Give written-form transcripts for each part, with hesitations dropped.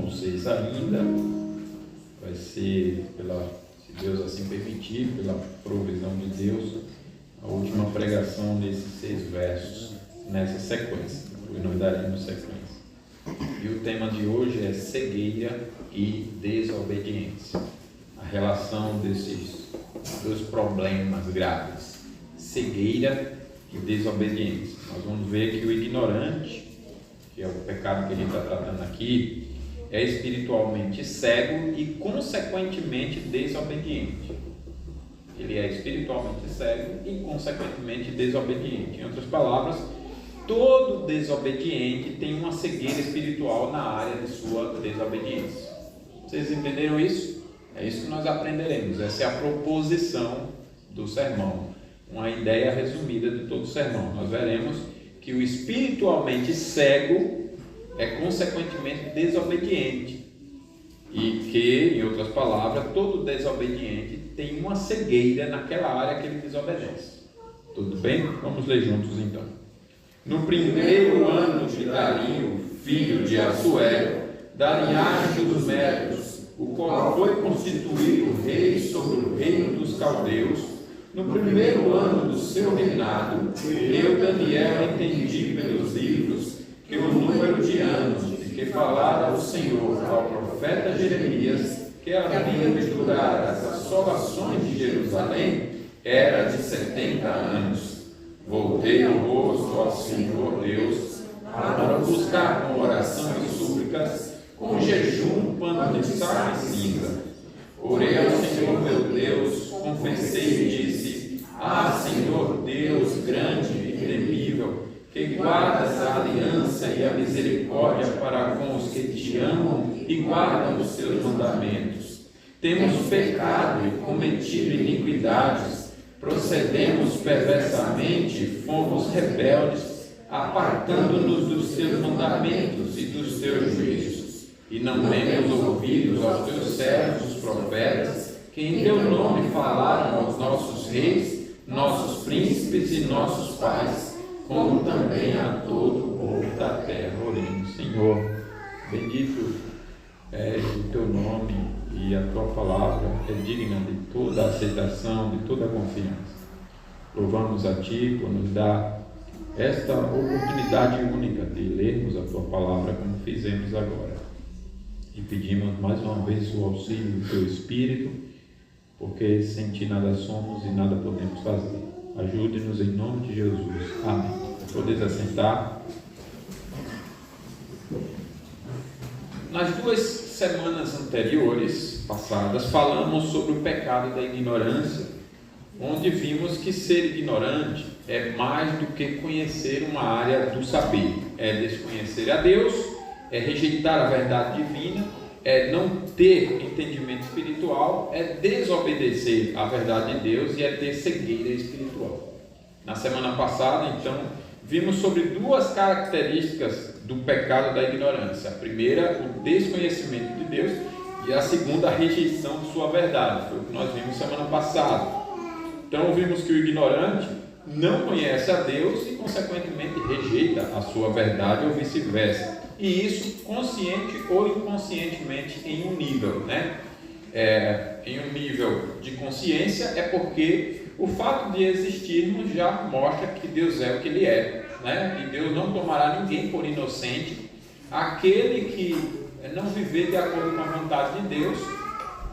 João 6 ainda. Vai ser, se Deus assim permitir, pela provisão de Deus, a última pregação desses 6 versos nessa sequência. E nós daremos sequência. E o tema de hoje é cegueira e desobediência. A relação desses 2 problemas graves, cegueira e desobediência. Nós vamos ver que o ignorante, que é o pecado que ele está tratando aqui, é espiritualmente cego e consequentemente desobediente. Ele é espiritualmente cego e consequentemente desobediente. Em outras palavras, todo desobediente tem uma cegueira espiritual na área de sua desobediência. Vocês entenderam isso? É isso que nós aprenderemos. Essa é a proposição do sermão. Uma ideia resumida de todo o sermão. Nós veremos que o espiritualmente cego é consequentemente desobediente. E que, em outras palavras, todo desobediente tem uma cegueira naquela área que ele desobedece. Tudo bem? Vamos ler juntos então. No primeiro ano de Dario, filho de Assuero, da linhagem dos Médios, o qual foi constituído rei sobre o reino dos caldeus, no primeiro ano do seu reinado, eu, Daniel, entendi pelos livros que o número de anos de que falara o Senhor ao profeta Jeremias, que havia de durar as assolações de Jerusalém, era de 70 anos. Voltei o rosto ao Senhor Deus para buscar com oração e súplicas, com jejum, pano de sal e cinza. Orei ao Senhor meu Deus, confessei e disse: Ah, Senhor Deus grande e temível, que guardas a aliança e a misericórdia para com os que te amam e guardam os teus mandamentos. Temos pecado e cometido iniquidades, procedemos perversamente, fomos rebeldes, apartando-nos dos teus mandamentos e dos teus juízos. E não temos ouvido aos teus servos, os profetas, que em teu nome falaram aos nossos reis, nossos príncipes e nossos pais, como também a todo o povo da terra. Oremos. Senhor, bendito és o teu nome e a tua palavra é digna de toda a aceitação, de toda a confiança. Louvamos a ti por nos dar esta oportunidade única de lermos a tua palavra como fizemos agora. E pedimos mais uma vez o auxílio do teu Espírito, porque sem ti nada somos e nada podemos fazer. Ajude-nos em nome de Jesus. Amém. Podeis assentar. Nas 2 semanas anteriores, passadas, falamos sobre o pecado da ignorância, onde vimos que ser ignorante é mais do que conhecer uma área do saber. É desconhecer a Deus, é rejeitar a verdade divina, é não ter entendimento espiritual, é desobedecer à verdade de Deus e é ter cegueira espiritual. Na semana passada, então, vimos sobre 2 características do pecado da ignorância. A primeira, o desconhecimento de Deus, e a segunda, a rejeição de sua verdade. Foi o que nós vimos semana passada. Então, vimos que o ignorante não conhece a Deus e, consequentemente, rejeita a sua verdade ou vice-versa. E isso consciente ou inconscientemente em um nível, em um nível de consciência é porque o fato de existirmos já mostra que Deus é o que Ele é, E Deus não tomará ninguém por inocente. Aquele que não viver de acordo com a vontade de Deus,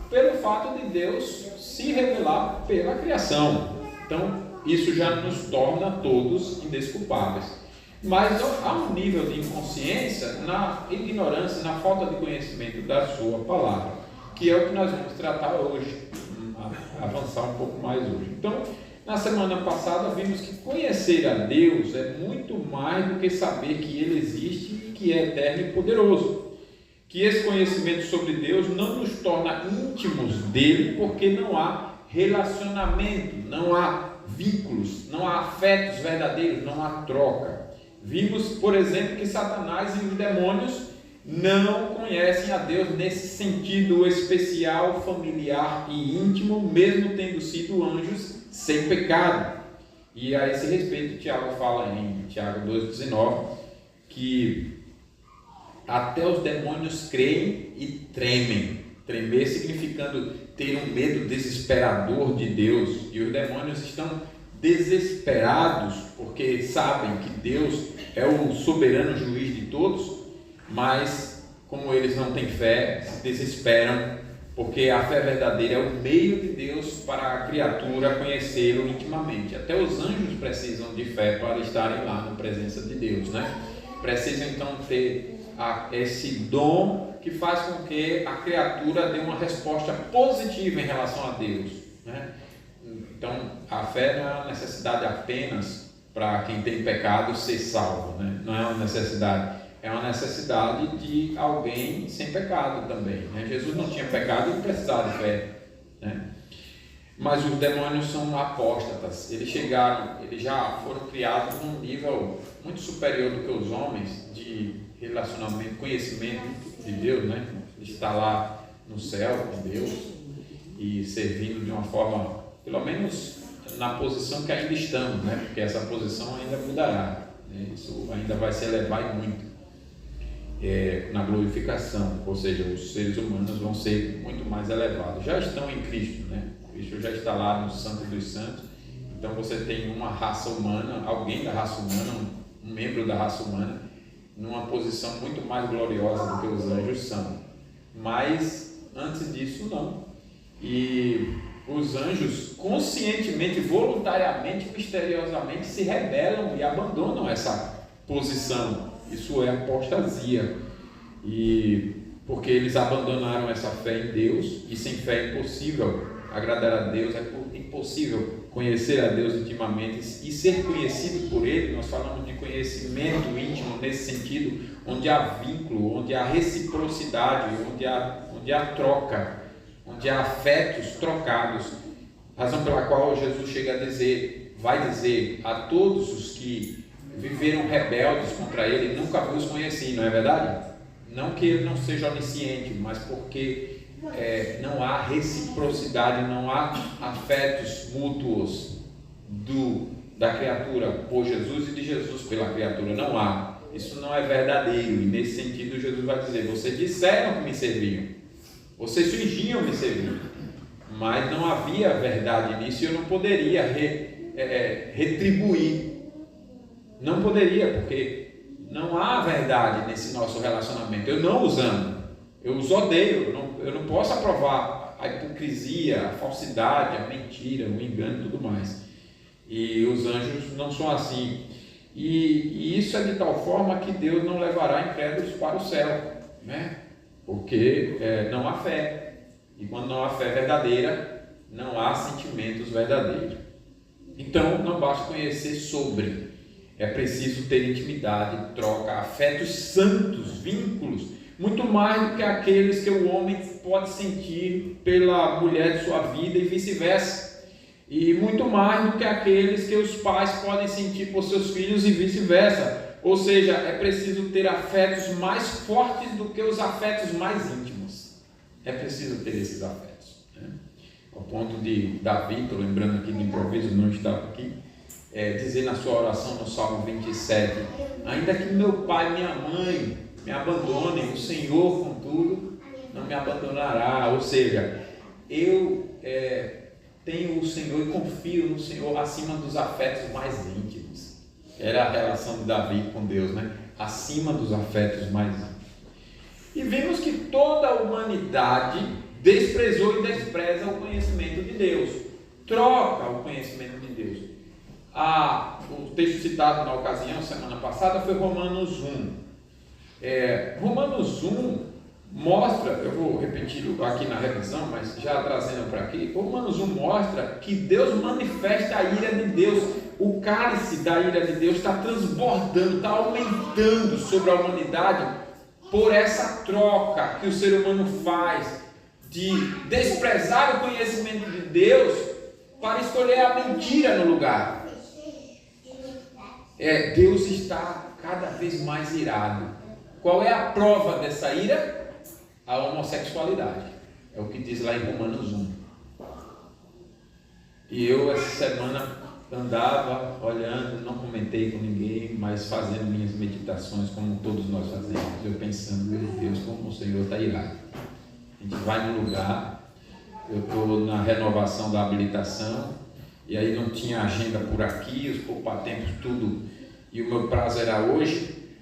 pelo fato de Deus se revelar pela criação. Então, isso já nos torna todos indesculpáveis. Mas há um nível de inconsciência na ignorância, na falta de conhecimento da sua palavra, que é o que nós vamos tratar hoje, avançar um pouco mais hoje. Então, na semana passada vimos que conhecer a Deus é muito mais do que saber que Ele existe e que é eterno e poderoso. Que esse conhecimento sobre Deus não nos torna íntimos dele, porque não há relacionamento, não há vínculos, não há afetos verdadeiros, não há troca. Vimos, por exemplo, que Satanás e os demônios não conhecem a Deus nesse sentido especial, familiar e íntimo, mesmo tendo sido anjos sem pecado. E a esse respeito, Tiago fala em Tiago 2,19, que até os demônios creem e tremem. Tremer significando ter um medo desesperador de Deus. E os demônios estão desesperados porque sabem que Deus é o soberano juiz de todos, mas como eles não têm fé, se desesperam, porque a fé verdadeira é o meio de Deus para a criatura conhecê-lo intimamente. Até os anjos precisam de fé para estarem lá na presença de Deus, né? Precisam então ter esse dom que faz com que a criatura dê uma resposta positiva em relação a Deus, né? Então, a fé não é uma necessidade apenas para quem tem pecado ser salvo, né? Não é uma necessidade, é uma necessidade de alguém sem pecado também, né? Jesus não tinha pecado e não precisava de fé, né? Mas os demônios são apóstatas, eles já foram criados num nível muito superior do que os homens de relacionamento, conhecimento de Deus, né? De estar lá no céu com Deus e servindo de uma forma, pelo menos na posição que ainda estamos, né? Porque essa posição ainda mudará, né? Isso ainda vai se elevar muito na glorificação, ou seja, os seres humanos vão ser muito mais elevados, já estão em Cristo, né? Cristo já está lá no Santo dos Santos. Então você tem uma raça humana, alguém da raça humana, um membro da raça humana, numa posição muito mais gloriosa do que os anjos são. Mas antes disso não. E os anjos conscientemente, voluntariamente, misteriosamente se rebelam e abandonam essa posição. Isso é apostasia. E porque eles abandonaram essa fé em Deus, e sem fé é impossível agradar a Deus, é impossível conhecer a Deus intimamente e ser conhecido por Ele. Nós falamos de conhecimento íntimo nesse sentido, onde há vínculo, onde há reciprocidade, onde há troca, onde há afetos trocados, razão pela qual Jesus vai dizer a todos os que viveram rebeldes contra Ele, nunca vos conheci, não é verdade? Não que Ele não seja onisciente, mas porque não há reciprocidade, não há afetos mútuos da criatura por Jesus e de Jesus pela criatura, não há. Isso não é verdadeiro, e nesse sentido Jesus vai dizer: vocês disseram que me serviam, vocês fingiam me servir, mas não havia verdade nisso e eu não poderia retribuir, não poderia, porque não há verdade nesse nosso relacionamento. Eu não os amo, eu os odeio, eu não posso aprovar a hipocrisia, a falsidade, a mentira, o engano e tudo mais. E os anjos não são assim. E isso é de tal forma que Deus não levará incrédulos para o céu, né? Porque não há fé. E quando não há fé verdadeira, não há sentimentos verdadeiros. Então, não basta conhecer sobre. É preciso ter intimidade, troca, afetos santos, vínculos, muito mais do que aqueles que o homem pode sentir pela mulher de sua vida e vice-versa. E muito mais do que aqueles que os pais podem sentir por seus filhos e vice-versa. Ou seja, é preciso ter afetos mais fortes do que os afetos mais íntimos. É preciso ter esses afetos, né? Ao ponto de Davi, estou lembrando aqui do improviso, não estava aqui, dizer na sua oração no Salmo 27, ainda que meu pai e minha mãe me abandonem, o Senhor, contudo, não me abandonará. Ou seja, eu tenho o Senhor e confio no Senhor acima dos afetos mais íntimos. Era a relação de Davi com Deus, né? Acima dos afetos mais íntimos. E vimos que toda a humanidade desprezou e despreza o conhecimento de Deus, troca o conhecimento de Deus. O texto citado na ocasião, semana passada, foi Romanos 1. Romanos 1 mostra, eu vou repetir aqui na revisão, mas já trazendo para aqui, Romanos 1 mostra que Deus manifesta a ira de Deus, o cálice da ira de Deus está transbordando, está aumentando sobre a humanidade por essa troca que o ser humano faz de desprezar o conhecimento de Deus para escolher a mentira no lugar. Deus está cada vez mais irado. Qual é a prova dessa ira? A homossexualidade. É o que diz lá em Romanos 1. E eu, essa semana, andava olhando, não comentei com ninguém, mas fazendo minhas meditações, como todos nós fazemos. Eu pensando, meu Deus, como o Senhor está irado. A gente vai no lugar, eu estou na renovação da habilitação, e aí não tinha agenda por aqui, os poupatempos, tudo, e o meu prazo era hoje.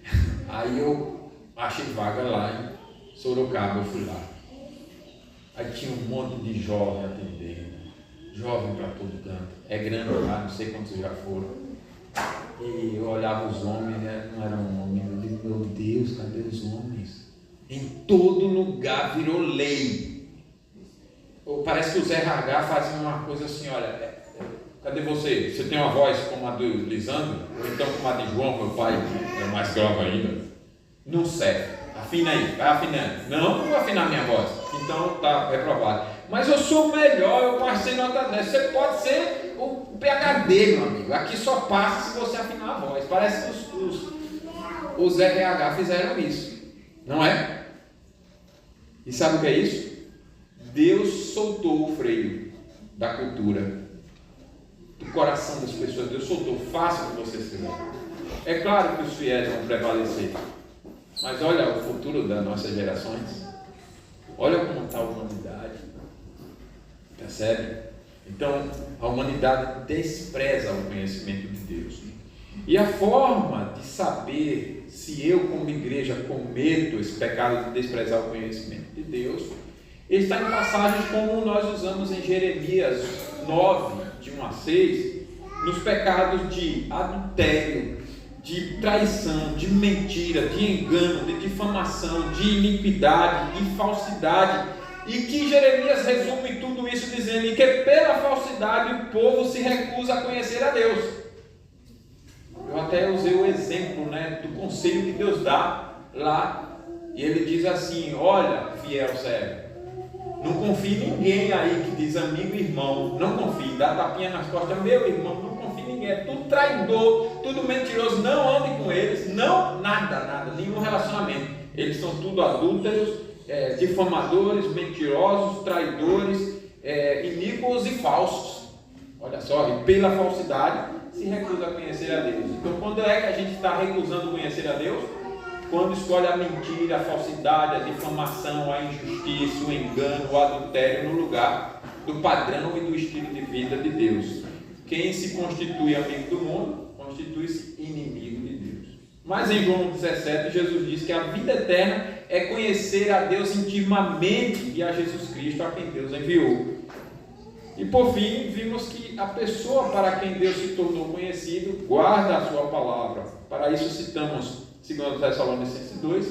Aí eu achei vaga lá em Sorocaba, eu fui lá. Aí tinha um monte de jovem atendendo. Jovem para todo canto, é grande lá, não sei quantos já foram. E eu olhava os homens, né? Não eram homens, eu digo, meu Deus, cadê os homens? Em todo lugar virou lei. Parece que os RH fazem uma coisa assim, olha, cadê você? Você tem uma voz como a do Lisandro? Ou então como a de João, meu pai, que é mais grave ainda? Não serve, afina aí, vai afinando. Não vou afinar minha voz, então está reprovado. Mas eu sou melhor, eu passei nota 10. Você pode ser o PhD, meu amigo. Aqui só passa se você afinar a voz. Parece que os RH fizeram isso, não é? E sabe o que é isso? Deus soltou o freio da cultura, do coração das pessoas. Deus soltou, faça o que vocês quiserem. É claro que os fiéis vão prevalecer, mas olha o futuro das nossas gerações. Olha como está a humanidade. Percebe? Então, a humanidade despreza o conhecimento de Deus. E a forma de saber se eu, como igreja, cometo esse pecado de desprezar o conhecimento de Deus, está em passagens como nós usamos em Jeremias 9, de 1 a 6, nos pecados de adultério, de traição, de mentira, de engano, de difamação, de iniquidade, de falsidade. E que Jeremias resume tudo isso dizendo que pela falsidade o povo se recusa a conhecer a Deus. Eu até usei o exemplo, do conselho que Deus dá lá, e ele diz assim: olha, fiel servo, não confie em ninguém aí que diz amigo e irmão, não confie, dá tapinha nas costas, meu irmão, não confie em ninguém, é tudo traidor, tudo mentiroso, não ande com eles, não, nada, nenhum relacionamento, eles são tudo adúlteros, difamadores, mentirosos, traidores, iníquos e falsos. Olha só, e pela falsidade se recusa a conhecer a Deus. Então, quando é que a gente está recusando conhecer a Deus? Quando escolhe a mentira, a falsidade, a difamação, a injustiça, o engano, o adultério no lugar do padrão e do estilo de vida de Deus. Quem se constitui amigo do mundo, constitui-se inimigo de Deus. Mas em João 17, Jesus diz que a vida eterna é conhecer a Deus intimamente e a Jesus Cristo, a quem Deus enviou. E por fim, vimos que a pessoa para quem Deus se tornou conhecido guarda a sua palavra. Para isso citamos 2 Tessalonicenses 2,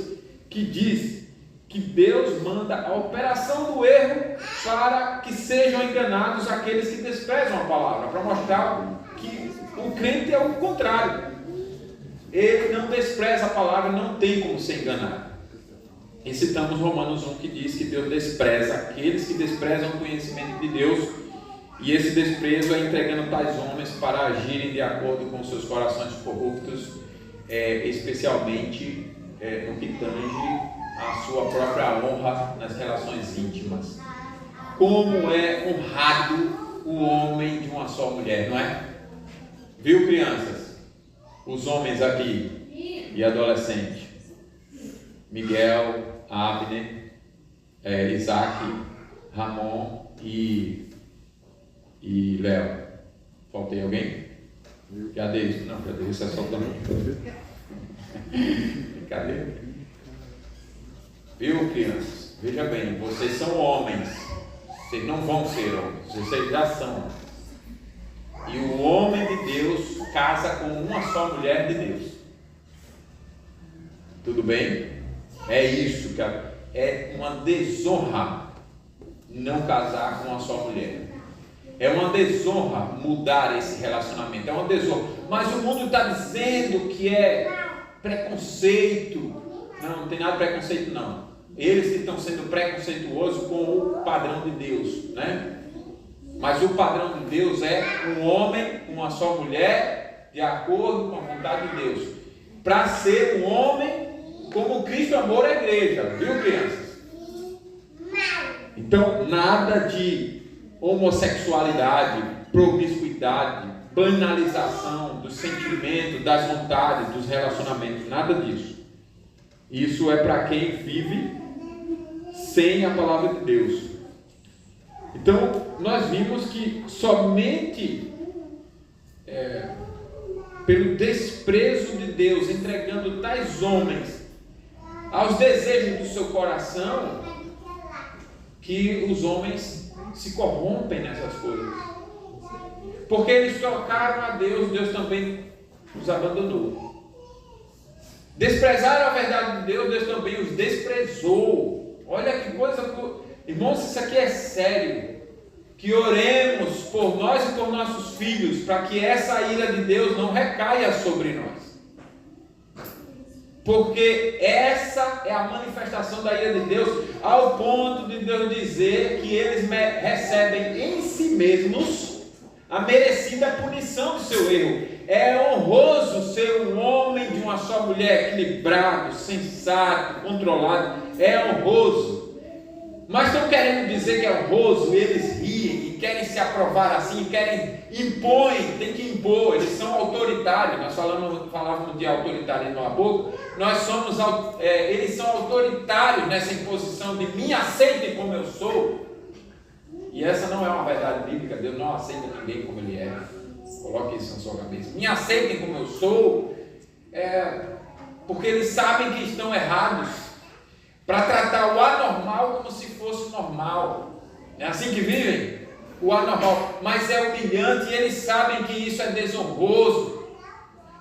que diz que Deus manda a operação do erro para que sejam enganados aqueles que desprezam a palavra, para mostrar que o crente é o contrário. Ele não despreza a palavra, não tem como ser enganado. E citamos Romanos 1, que diz que Deus despreza aqueles que desprezam o conhecimento de Deus, e esse desprezo é entregando tais homens para agirem de acordo com seus corações corruptos, especialmente no que tange a sua própria honra nas relações íntimas. Como é honrado o homem de uma só mulher, não é? Viu, crianças? Os homens aqui e adolescentes, Miguel, Abner, Isaac, Ramon e Léo. Faltei alguém? Cadê isso? Não, cadê isso? É só também. Brincadeira. Viu, crianças? Veja bem, vocês são homens. Vocês não vão ser homens, vocês já são. E o homem de Deus casa com uma só mulher de Deus. Tudo bem? É isso, cara. É uma desonra não casar com uma só mulher. É uma desonra mudar esse relacionamento. É uma desonra. Mas o mundo está dizendo que é preconceito. Não tem nada de preconceito, não. Eles que estão sendo preconceituosos com o padrão de Deus, né? Mas o padrão de Deus é um homem com uma só mulher, de acordo com a vontade de Deus. Para ser um homem como Cristo amou a igreja, viu, crianças? Então, nada de homossexualidade, promiscuidade, banalização dos sentimentos, das vontades, dos relacionamentos, nada disso. Isso é para quem vive sem a palavra de Deus. Então, nós vimos que somente pelo desprezo de Deus, entregando tais homens aos desejos do seu coração, que os homens se corrompem nessas coisas. Porque eles trocaram a Deus, Deus também os abandonou. Desprezaram a verdade de Deus, Deus também os desprezou. Olha que coisa, irmãos, isso aqui é sério. Que oremos por nós e por nossos filhos, para que essa ira de Deus não recaia sobre nós. Porque essa é a manifestação da ira de Deus, ao ponto de Deus dizer que eles recebem em si mesmos a merecida punição do seu erro. É honroso ser um homem de uma só mulher, equilibrado, sensato, controlado. É honroso. Mas estão querendo dizer que é honroso, eles riem e querem se aprovar assim, impõem, tem que impor, eles são autoritários. Nós falávamos de autoritarismo há pouco. Eles são autoritários nessa imposição de me aceitem como eu sou. E essa não é uma verdade bíblica. Deus não aceita ninguém como ele é. Coloque isso na sua cabeça. Me aceitem como eu sou, porque eles sabem que estão errados, para tratar o anormal como se fosse normal. É assim que vivem? O anormal. Mas é humilhante e eles sabem que isso é desonroso.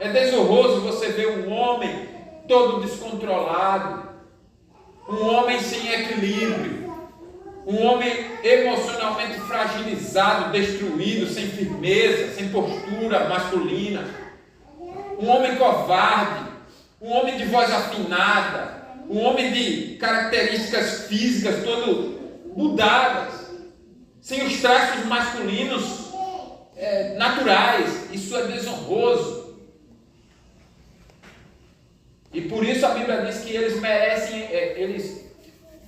É desonroso você ver um homem todo descontrolado, um homem sem equilíbrio, um homem emocionalmente fragilizado, destruído, sem firmeza, sem postura masculina, um homem covarde, um homem de voz afinada, um homem de características físicas todo mudadas, sem os traços masculinos naturais. Isso é desonroso. E por isso a Bíblia diz que eles merecem, eles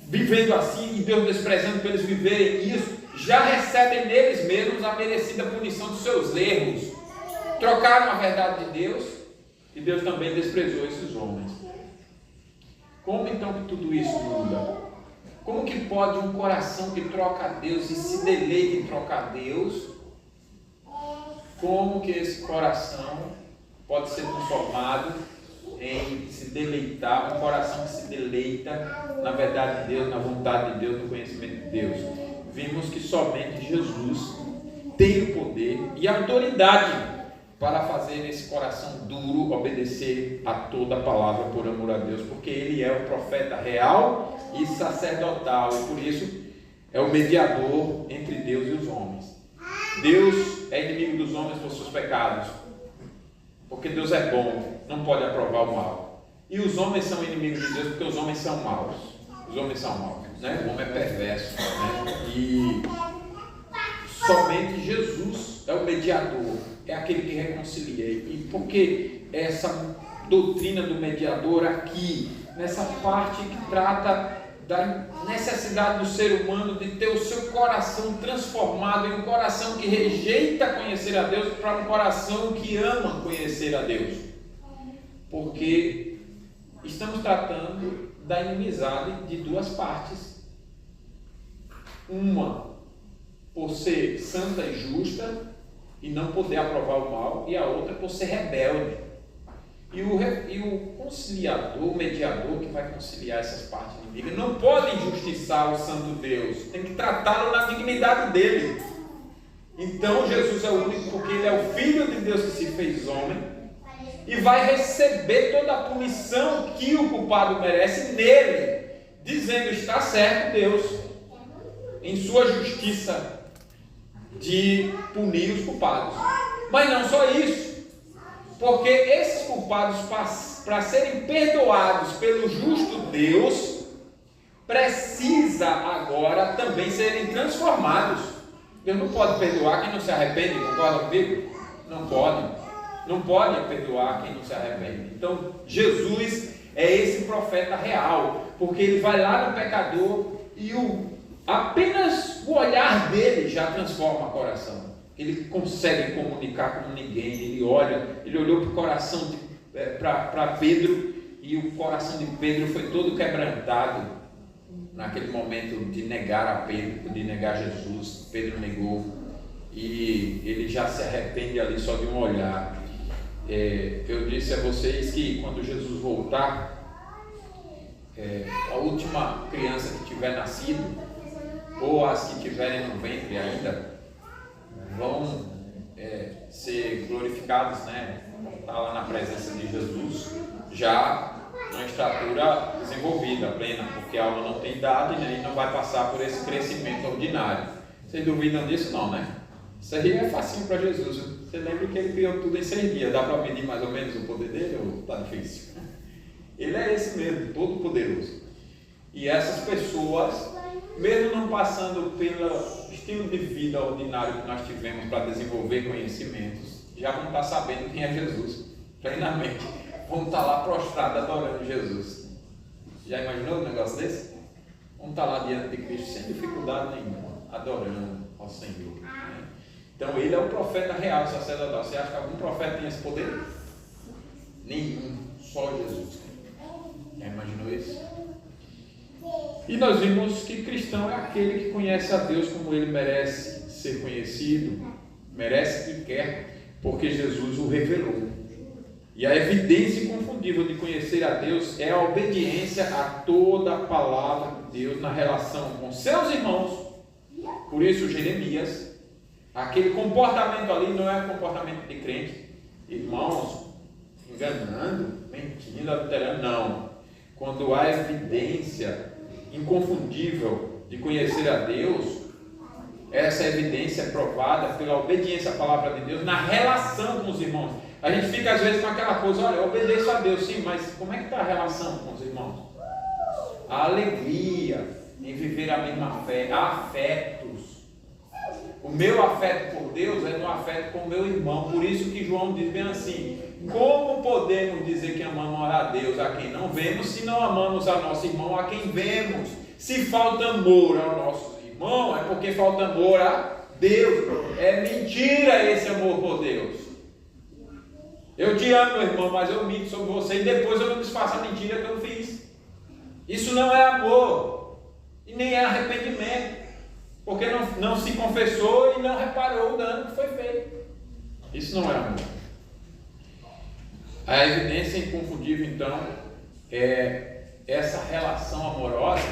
vivendo assim, e Deus desprezando por eles viverem isso, já recebem neles mesmos a merecida punição dos seus erros. Trocaram a verdade de Deus, e Deus também desprezou esses homens. Como então que tudo isso muda? Como que pode um coração que troca a Deus e se deleita em trocar a Deus, como que esse coração pode ser transformado em se deleitar, um coração que se deleita na verdade de Deus, na vontade de Deus, no conhecimento de Deus? Vimos que somente Jesus tem o poder e a autoridade para fazer esse coração duro obedecer a toda a palavra por amor a Deus, porque ele é o profeta real e sacerdotal, e por isso é o mediador entre Deus e os homens. Deus é inimigo dos homens por seus pecados, porque Deus é bom, não pode aprovar o mal. E os homens são inimigos de Deus porque os homens são maus. Os homens são maus, né? O homem é perverso, né? E somente Jesus é o mediador, é aquele que reconcilia. E por que essa doutrina do mediador aqui, nessa parte que trata da necessidade do ser humano de ter o seu coração transformado em um coração que rejeita conhecer a Deus para um coração que ama conhecer a Deus? Porque estamos tratando da inimizade de duas partes. Uma por ser santa e justa e não poder aprovar o mal, e a outra por ser rebelde. E o conciliador, o mediador que vai conciliar essas partes inimigas, não pode injustiçar o santo Deus, tem que tratá-lo na dignidade dele. Então Jesus é o único, porque ele é o Filho de Deus que se fez homem, e vai receber toda a punição que o culpado merece nele, dizendo: está certo Deus, em sua justiça, de punir os culpados. Mas não só isso, porque esses culpados, para serem perdoados pelo justo Deus, precisa agora também serem transformados. Deus não pode perdoar quem não se arrepende, concorda comigo? Não pode perdoar quem não se arrepende. Então Jesus é esse profeta real, porque ele vai lá no pecador e apenas o olhar dele já transforma o coração. ele consegue comunicar como ninguém. Ele olhou para o coração para Pedro, e o coração de Pedro foi todo quebrantado naquele momento de negar a Pedro, de negar Jesus. Pedro negou, e ele já se arrepende ali só de um olhar. Eu disse a vocês que quando Jesus voltar, a última criança que tiver nascido, ou as que tiverem no ventre ainda, vão ser glorificados, né? Vão estar lá na presença de Jesus, já uma estatura desenvolvida, plena, porque a alma não tem idade, né? E não vai passar por esse crescimento ordinário. Vocês duvidam disso? Não, né? Isso aí é facinho para Jesus. Você lembra que ele criou tudo em 6 dias? Dá para medir mais ou menos o poder dele, ou está difícil? Ele é esse mesmo, todo poderoso. E essas pessoas, mesmo não passando pelo estilo de vida ordinário que nós tivemos para desenvolver conhecimentos, já vão estar sabendo quem é Jesus, plenamente. Vão estar lá prostrados adorando Jesus. Já imaginou um negócio desse? Vão estar lá diante de Cristo sem dificuldade nenhuma, adorando ao Senhor. Então ele é o profeta real, sacerdotal. Você acha que algum profeta tem esse poder? Nenhum, só Jesus. Já imaginou isso? E nós vimos que cristão é aquele que conhece a Deus como ele merece ser conhecido, merece e quer, porque Jesus o revelou. E a evidência inconfundível de conhecer a Deus é a obediência a toda a palavra de Deus na relação com seus irmãos. Por isso Jeremias, aquele comportamento ali não é comportamento de crente, irmãos, enganando, mentindo, adulterando, não. Quando há evidência inconfundível de conhecer a Deus, essa evidência é provada pela obediência à palavra de Deus na relação com os irmãos. A gente fica às vezes com aquela coisa, olha, eu obedeço a Deus, sim, mas como é que está a relação com os irmãos? A alegria em viver a mesma fé, afetos. O meu afeto por Deus é no afeto com o meu irmão. Por isso que João diz bem assim: como podemos dizer que amamos a Deus a quem não vemos, se não amamos a nosso irmão a quem vemos? Se falta amor ao nosso irmão, é porque falta amor a Deus. É mentira esse amor por Deus. Eu te amo, meu irmão, mas eu minto sobre você e depois eu não desfaço a mentira que eu fiz. Isso não é amor e nem é arrependimento, porque não se confessou e não reparou o dano que foi feito. Isso não é amor. A evidência inconfundível, então, é essa relação amorosa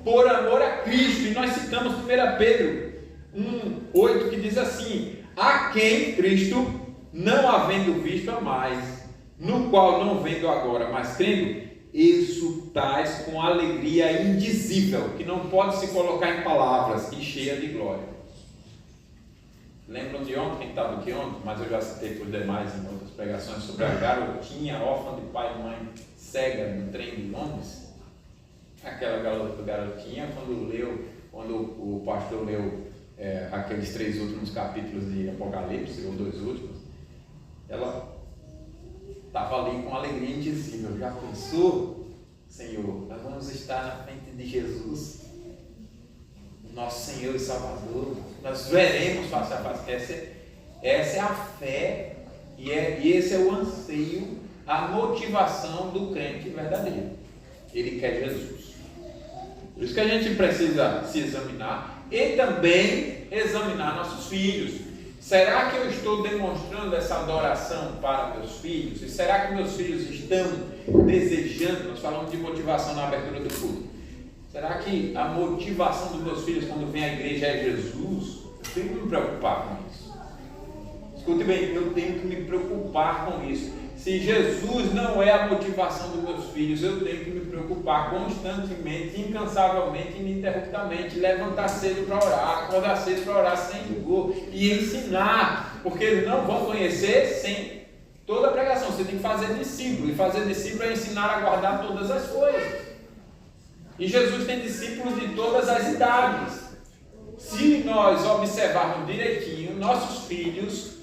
por amor a Cristo. E nós citamos 1 Pedro 1:8, que diz assim: a quem Cristo, não havendo visto a mais, no qual não vendo agora, mas crendo, exultais com alegria indizível, que não pode se colocar em palavras, e cheia de glória. Lembram de ontem, quem estava aqui ontem? Mas eu já citei por demais em outras pregações sobre a garotinha órfã de pai e mãe, cega no trem de Londres. Aquela garotinha, quando o pastor leu aqueles 3 últimos capítulos de Apocalipse, ou 2 últimos, ela estava ali com alegria indizível. Já pensou, Senhor, nós vamos estar na frente de Jesus, nosso Senhor e Salvador, nós veremos face a face. Essa é a fé e esse é o anseio, a motivação do crente verdadeiro. Ele quer Jesus. Por isso que a gente precisa se examinar e também examinar nossos filhos. Será que eu estou demonstrando essa adoração para meus filhos? E será que meus filhos estão desejando? Nós falamos de motivação na abertura do culto. Será que a motivação dos meus filhos quando vem à igreja é Jesus? Eu tenho que me preocupar com isso. Escute bem, eu tenho que me preocupar com isso. Se Jesus não é a motivação dos meus filhos, eu tenho que me preocupar constantemente, incansavelmente, ininterruptamente, levantar cedo para orar, acordar cedo para orar sem rigor e ensinar, porque eles não vão conhecer sem toda a pregação. Você tem que fazer discípulo, e fazer discípulo é ensinar a guardar todas as coisas. E Jesus tem discípulos de todas as idades. Se nós observarmos direitinho, nossos filhos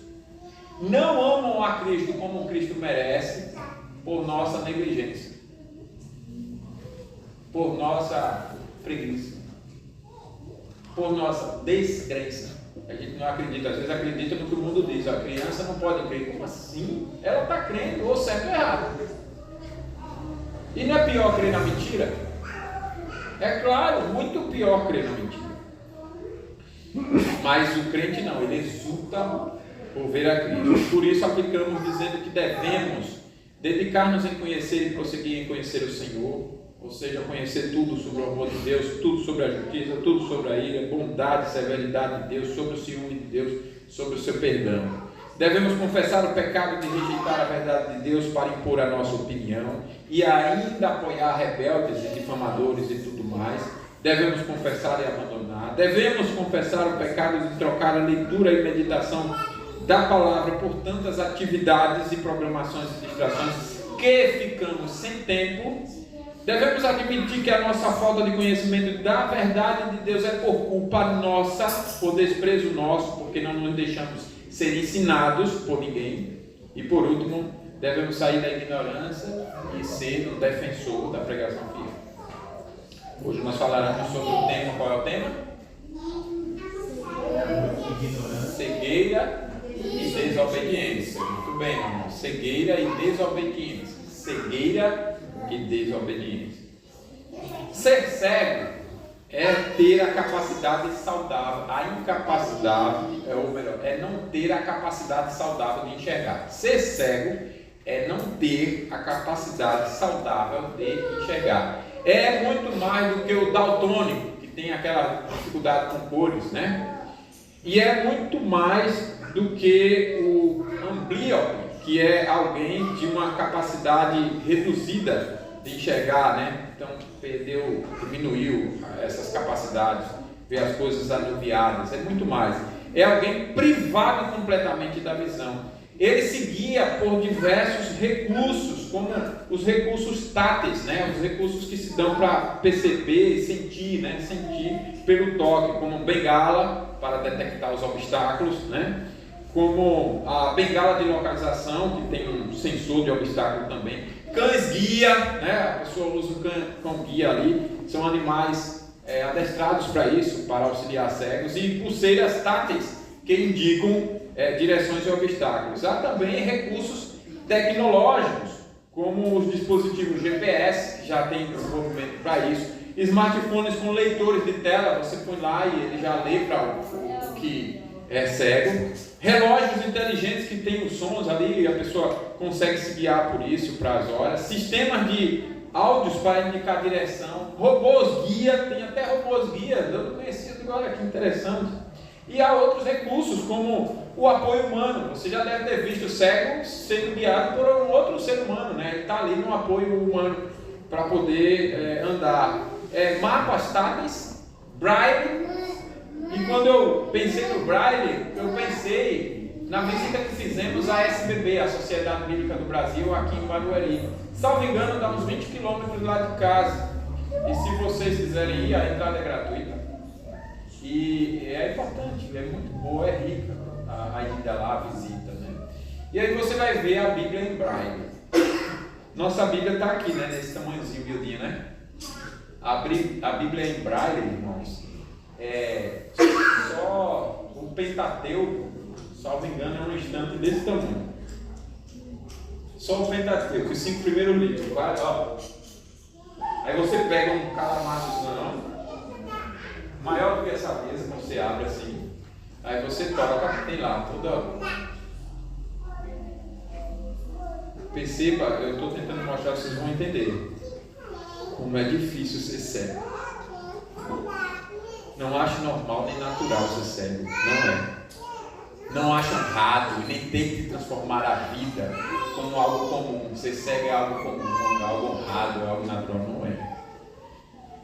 não amam a Cristo como Cristo merece, por nossa negligência, por nossa preguiça, por nossa descrença. A gente não acredita, às vezes acredita no que o mundo diz. A criança não pode crer. Como assim? Ela está crendo, ou certo ou errado. E não é pior crer na mentira? É claro, muito pior crer na mentira. Mas o crente não, ele exulta por ver a Cristo. Por isso aplicamos dizendo que devemos dedicar-nos em conhecer e prosseguir em conhecer o Senhor. Ou seja, conhecer tudo sobre o amor de Deus, tudo sobre a justiça, tudo sobre a ira, bondade, severidade de Deus, sobre o ciúme de Deus, sobre o seu perdão. Devemos confessar o pecado de rejeitar a verdade de Deus para impor a nossa opinião e ainda apoiar rebeldes e difamadores e tudo mais. Devemos confessar e abandonar. Devemos confessar o pecado de trocar a leitura e meditação da palavra por tantas atividades e programações e distrações que ficamos sem tempo. Devemos admitir que a nossa falta de conhecimento da verdade de Deus é por culpa nossa, por desprezo nosso, porque não nos deixamos ser ensinados por ninguém. E por último, devemos sair da ignorância e ser um defensor da pregação fiel. Hoje nós falaremos sobre o tema. Qual é o tema? Cegueira e desobediência. Muito bem, irmão. Cegueira e desobediência. Cegueira e desobediência. Ser cego é ter a capacidade saudável. A incapacidade, ou melhor, é não ter a capacidade saudável de enxergar. Ser cego é não ter a capacidade saudável de enxergar. É muito mais do que o daltônico, que tem aquela dificuldade com cores, né? E é muito mais do que o amblíope, que é alguém de uma capacidade reduzida de enxergar, né? Então diminuiu essas capacidades, ver as coisas anuviadas, é muito mais. É alguém privado completamente da visão. Ele se guia por diversos recursos, como os recursos táteis, né? Os recursos que se dão para perceber e sentir, né? Sentir pelo toque, como bengala para detectar os obstáculos, né? Como a bengala de localização, que tem um sensor de obstáculo também. Cães guia, né? A pessoa usa um cão guia ali, são animais adestrados para isso, para auxiliar cegos. E pulseiras táteis, que indicam direções e obstáculos. Há também recursos tecnológicos, como os dispositivos GPS, que já tem desenvolvimento para isso. Smartphones com leitores de tela, você põe lá e ele já lê para o que é cego. Relógios inteligentes que tem os sons ali e a pessoa consegue se guiar por isso, para as horas. Sistemas de áudios para indicar direção. Robôs guia, tem até robôs guia, eu não conhecia agora, que interessante. E há outros recursos, como o apoio humano. Você já deve ter visto cego sendo guiado por um outro ser humano, né? Ele está ali no apoio humano para poder andar. Mapas táteis, braille. E quando eu pensei no braille, eu pensei na visita que fizemos à SBB, a Sociedade Bíblica do Brasil, aqui em Barueri. Salvo engano, dá uns 20 quilômetros lá de casa. E se vocês quiserem ir, a entrada é gratuita. E é importante, é muito boa, é rica a ida lá, a visita, né? E aí você vai ver a Bíblia em braille. Nossa Bíblia está aqui, né? Nesse tamanhozinho, miudinho, né? A Bíblia em braille, irmãos, só o Pentateuco, salvo engano, é um estante desse tamanho. Só o Pentateuco, os 5 primeiros livros, vai, ó. Aí você pega um calamaçozão, maior do que essa mesa, quando você abre assim, aí você toca, tem lá toda. Perceba, eu estou tentando mostrar, vocês vão entender como é difícil ser cego. Não acho normal nem natural ser cego, não é. Não acho honrado e nem tem que transformar a vida como algo comum. Ser cego é algo comum, algo honrado, é algo natural, não é.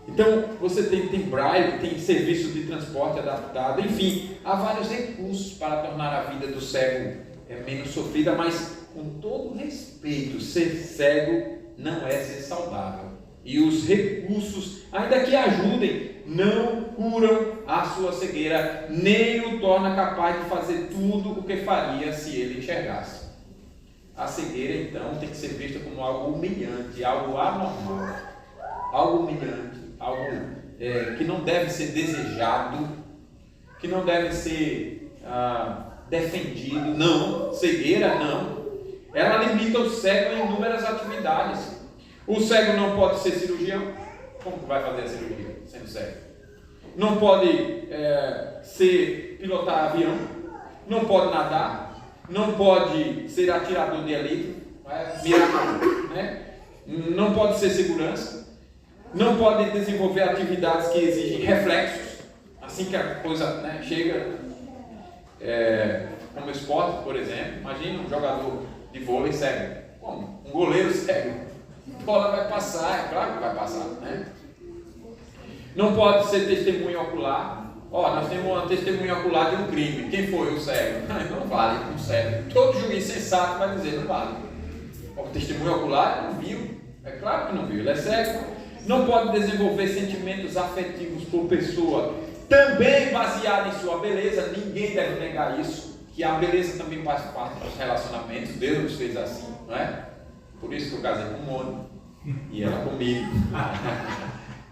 Então, você tem braille, tem serviço de transporte adaptado, enfim, há vários recursos para tornar a vida do cego menos sofrida, mas com todo respeito, ser cego não é ser saudável. E os recursos, ainda que ajudem, não curam a sua cegueira, nem o torna capaz de fazer tudo o que faria se ele enxergasse. A cegueira, então, tem que ser vista como algo humilhante, algo anormal, algo humilhante, algo que não deve ser desejado, que não devem ser defendidos, não. Cegueira, não. Ela limita o cego em inúmeras atividades. O cego não pode ser cirurgião. Como que vai fazer a cirurgia sendo cego? Não pode pilotar avião, não pode nadar, não pode ser atirador de elite, né? Não pode ser segurança, não pode desenvolver atividades que exigem reflexos, assim que a coisa, né, chega, como esporte, por exemplo. Imagina um jogador de vôlei cego, como? Um goleiro cego, a bola vai passar, é claro que vai passar, né? Não pode ser testemunha ocular. Nós temos uma testemunha ocular de um crime. Quem foi o cego? Não vale um cego. Todo juiz sensato vai dizer, não vale. O testemunha ocular não viu. É claro que não viu, ele é cego. Não pode desenvolver sentimentos afetivos por pessoa, também baseado em sua beleza. Ninguém deve negar isso, que a beleza também faz parte dos relacionamentos. Deus nos fez assim, não é? Por isso que eu casei com Mônica e ela comigo.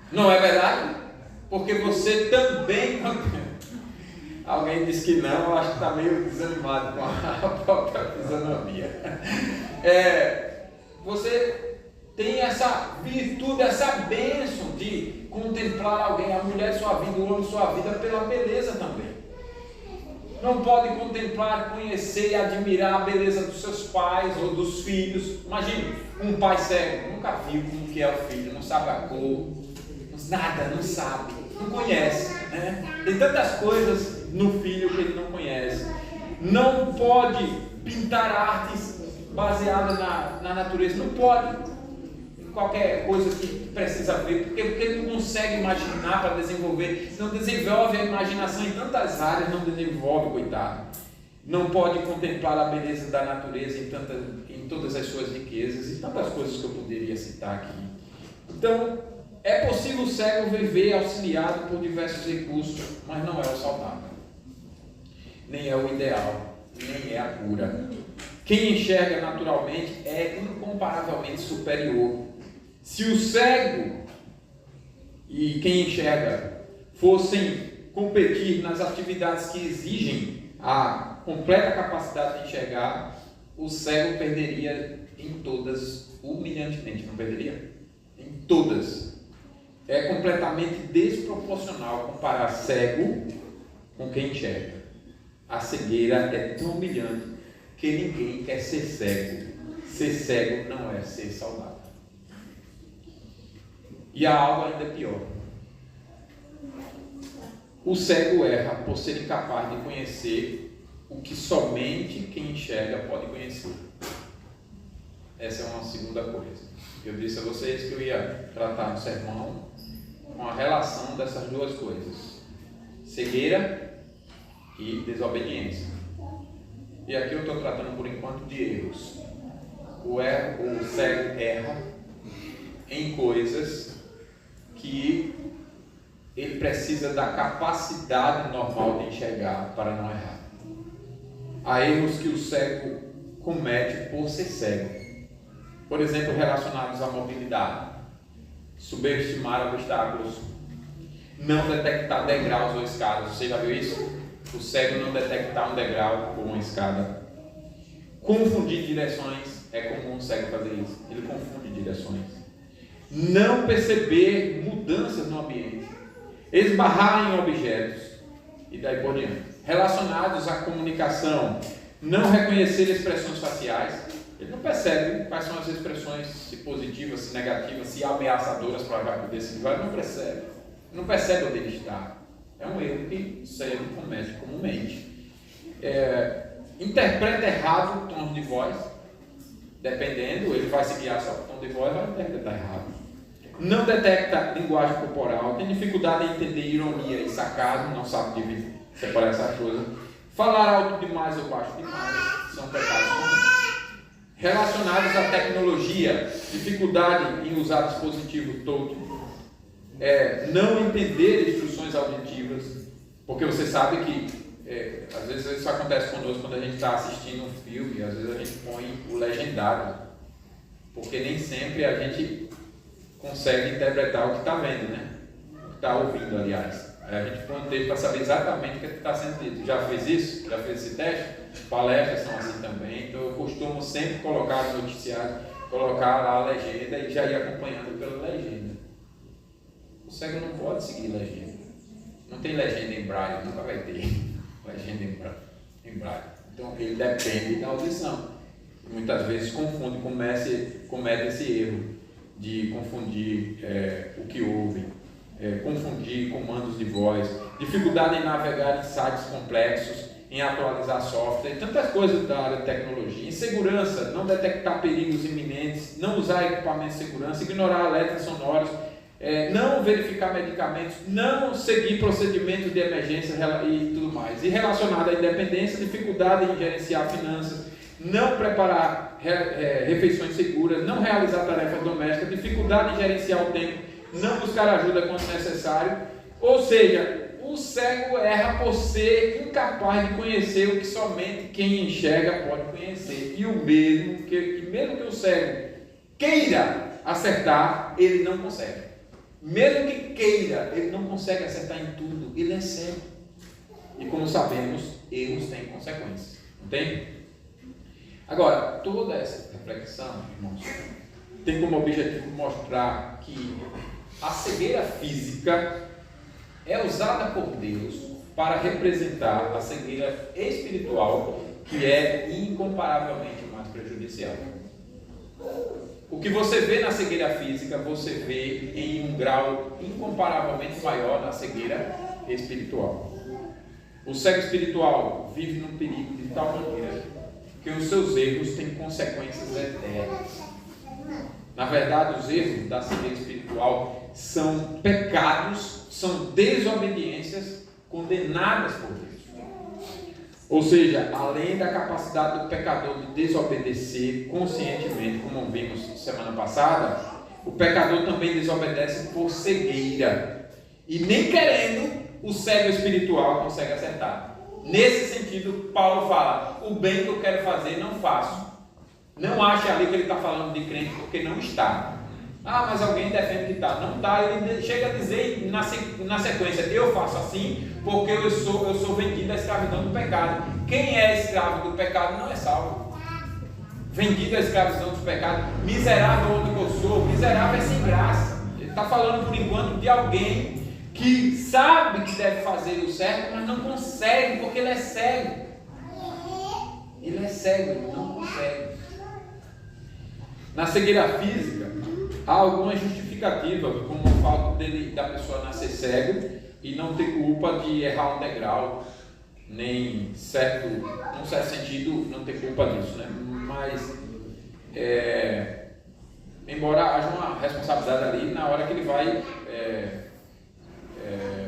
Não é verdade? Porque você também... Alguém disse que não, eu acho que está meio desanimado com a própria fisionomia. Você tem essa virtude, essa bênção de contemplar alguém, a mulher de sua vida, o homem de sua vida, pela beleza também. Não pode contemplar, conhecer e admirar a beleza dos seus pais ou dos filhos. Imagine, um pai cego, nunca viu como que é o filho, não sabe a cor, nada, não sabe, não conhece, né? Tem tantas coisas no filho que ele não conhece. Não pode pintar artes baseadas na natureza, não pode. Qualquer coisa que precisa ver, porque ele não consegue imaginar para desenvolver, não desenvolve a imaginação em tantas áreas, não desenvolve, coitado. Não pode contemplar a beleza da natureza em todas as suas riquezas e tantas coisas que eu poderia citar aqui. Então, é possível o cego viver auxiliado por diversos recursos, mas não é o saudável, nem é o ideal, nem é a cura. Quem enxerga naturalmente é incomparavelmente superior. Se o cego e quem enxerga fossem competir nas atividades que exigem a completa capacidade de enxergar, o cego perderia em todas, humilhantemente, não perderia? Em todas. É completamente desproporcional comparar cego com quem enxerga. A cegueira é tão humilhante que ninguém quer ser cego. Ser cego não é ser saudável. E há algo ainda pior. O cego erra por ser incapaz de conhecer o que somente quem enxerga pode conhecer. Essa é uma segunda coisa. Eu disse a vocês que eu ia tratar no sermão com a relação dessas duas coisas: cegueira e desobediência. E aqui eu estou tratando por enquanto de erros. O cego erra em coisas que ele precisa da capacidade normal de enxergar para não errar. Há erros que o cego comete por ser cego. Por exemplo, relacionados à mobilidade. Subestimar obstáculos. Não detectar degraus ou escadas. Você já viu isso? O cego não detectar um degrau ou uma escada. Confundir direções. É comum o cego fazer isso. Ele confunde direções. Não perceber mudanças no ambiente. Esbarrar em objetos. E daí por diante. Relacionados à comunicação. Não reconhecer expressões faciais. Ele não percebe quais são as expressões, se positivas, se negativas, se ameaçadoras para poder se livrar. Ele não percebe. Não percebe onde ele está. É um erro que o cego comete comumente. Interpreta errado o tom de voz. Dependendo, ele vai se guiar só por tom de voz, vai interpretar errado. Não detecta linguagem corporal, tem dificuldade em entender ironia e sarcasmo, não sabe separar essa coisa. Falar alto demais ou baixo demais, são pecados comuns. Relacionados à tecnologia, dificuldade em usar dispositivo todo, não entender instruções auditivas, porque você sabe que às vezes isso acontece conosco quando a gente está assistindo um filme, às vezes a gente põe o legendado, porque nem sempre a gente consegue interpretar o que está vendo, né? O que está ouvindo, aliás. Aí a gente põe um texto para saber exatamente o que está sendo dito. Já fez isso? Já fez esse teste? Palestras são assim também. Então eu costumo sempre colocar no noticiário, colocar lá a legenda e já ir acompanhando pela legenda. O cego não pode seguir legenda. Não tem legenda em braille, nunca vai ter legenda em braille. Então ele depende da audição. Muitas vezes confunde, comete esse erro de confundir o que ouve, confundir comandos de voz, dificuldade em navegar em sites complexos, em atualizar software, tantas coisas da área de tecnologia, insegurança, não detectar perigos iminentes, não usar equipamentos de segurança, ignorar alertas sonoros, não verificar medicamentos, não seguir procedimentos de emergência e tudo mais. E relacionado à independência, dificuldade em gerenciar finanças, não preparar refeições seguras, não realizar tarefas domésticas, dificuldade em gerenciar o tempo, não buscar ajuda quando necessário. Ou seja, o cego erra por ser incapaz de conhecer o que somente quem enxerga pode conhecer. E o mesmo que o cego queira acertar, ele não consegue. Mesmo que queira, ele não consegue acertar em tudo, ele é cego. E como sabemos, erros têm consequências, não tem? Agora, toda essa reflexão, irmãos, tem como objetivo mostrar que a cegueira física é usada por Deus para representar a cegueira espiritual, que é incomparavelmente mais prejudicial. O que você vê na cegueira física, você vê em um grau incomparavelmente maior na cegueira espiritual. O cego espiritual vive num perigo de tal maneira que os seus erros têm consequências eternas. Na verdade, os erros da cegueira espiritual são pecados, são desobediências condenadas por Deus. Ou seja, além da capacidade do pecador de desobedecer conscientemente, como vimos semana passada, o pecador também desobedece por cegueira. E nem querendo, o cego espiritual consegue acertar. Nesse sentido, Paulo fala: o bem que eu quero fazer não faço. Não ache ali que ele está falando de crente, porque não está. Ah, mas alguém defende que está. Não está. Ele chega a dizer na sequência: eu faço assim porque eu sou vendido à escravidão do pecado. Quem é escravo do pecado não é salvo. Vendido à escravidão do pecado, miserável onde eu sou, miserável é sem graça. Ele está falando por enquanto de alguém que sabe que deve fazer o certo, mas não consegue, porque ele é cego. Ele é cego, ele não consegue. Na cegueira física, há algumas justificativas, como o fato da pessoa nascer cego e não ter culpa de errar um degrau, nem num certo sentido, não ter culpa disso, né? Mas, embora haja uma responsabilidade ali na hora que ele vai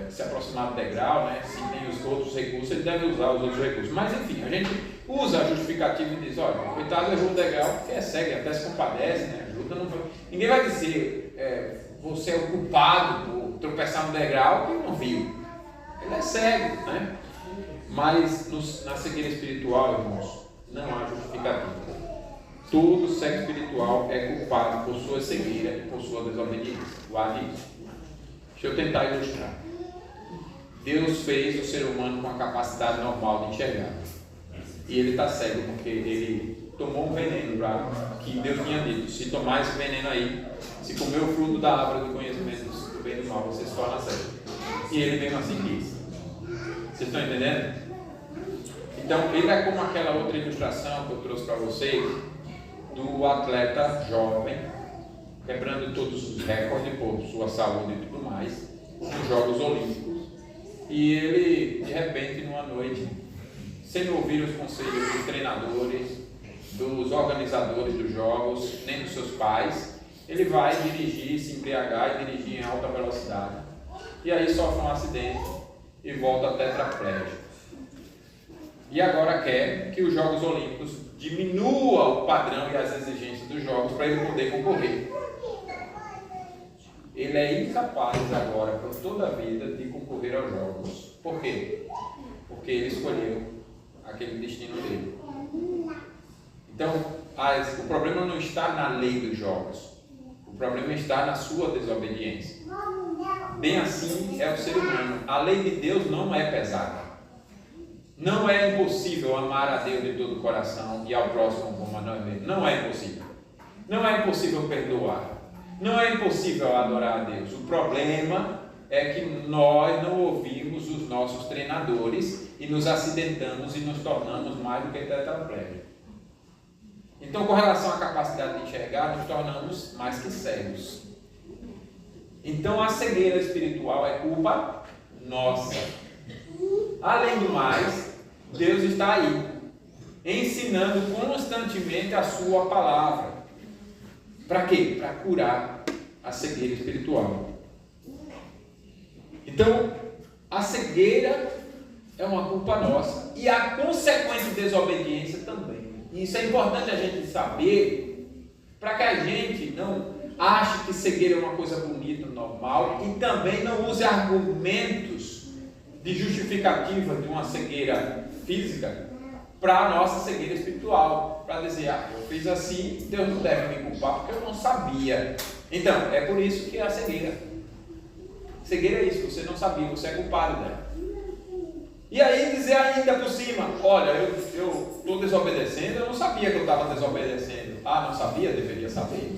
se aproximar do degrau, né? Se tem os outros recursos, ele deve usar os outros recursos. Mas enfim, a gente usa a justificativa e diz: olha, coitado, errou o degrau porque é cego, até se compadece, né? Ajuda, não vai. Ninguém vai dizer você é o culpado por tropeçar no degrau que não viu. Ele é cego, né? Mas na cegueira espiritual, irmãos, não há justificativa. Todo cego espiritual é culpado por sua cegueira e por sua desobediência. Guarde isso. Deixa eu tentar ilustrar. Deus fez o ser humano com a capacidade normal de enxergar. E ele está cego porque ele tomou um veneno que Deus tinha dito: se tomar esse veneno aí, se comer o fruto da árvore do conhecimento do bem e do mal, você se torna cego. E ele mesmo assim quis. Vocês estão entendendo? Então, ele é como aquela outra ilustração que eu trouxe para vocês, do atleta jovem, quebrando todos os recordes por sua saúde e tudo mais, nos Jogos Olímpicos. E ele, de repente, numa noite, sem ouvir os conselhos dos treinadores, dos organizadores dos Jogos, nem dos seus pais, ele vai dirigir, se embriagar e dirigir em alta velocidade. E aí sofre um acidente e volta tetraplégico. E agora quer que os Jogos Olímpicos diminua o padrão e as exigências dos Jogos para ele poder concorrer. Ele é incapaz agora, por toda a vida, de concorrer aos Jogos. Por quê? Porque ele escolheu aquele destino dele. Então, o problema não está na lei dos Jogos. O problema está na sua desobediência. bem assim é o ser humano. A lei de Deus não é pesada. Não é impossível amar a Deus de todo o coração e ao próximo como a nós mesmos. Não é impossível. Não é impossível perdoar. Não é impossível adorar a Deus. O problema é que nós não ouvimos os nossos treinadores e nos acidentamos e nos tornamos mais do que tetraplégicos. Então, com relação à capacidade de enxergar, nos tornamos mais que cegos. Então, a cegueira espiritual é culpa nossa. Além do mais, Deus está aí, ensinando constantemente a sua palavra. Para quê? Para curar a cegueira espiritual. Então, a cegueira é uma culpa nossa e a consequente desobediência também. E isso é importante a gente saber, para que a gente não ache que cegueira é uma coisa bonita, normal, e também não use argumentos de justificativa de uma cegueira física para a nossa cegueira espiritual, para dizer, eu fiz assim, Deus não deve me culpar porque eu não sabia. Então, é por isso que é a cegueira. Cegueira é isso, você não sabia, você é culpado dela. E aí dizer ainda por cima, olha, eu estou desobedecendo, eu não sabia que eu estava desobedecendo. Não sabia, deveria saber.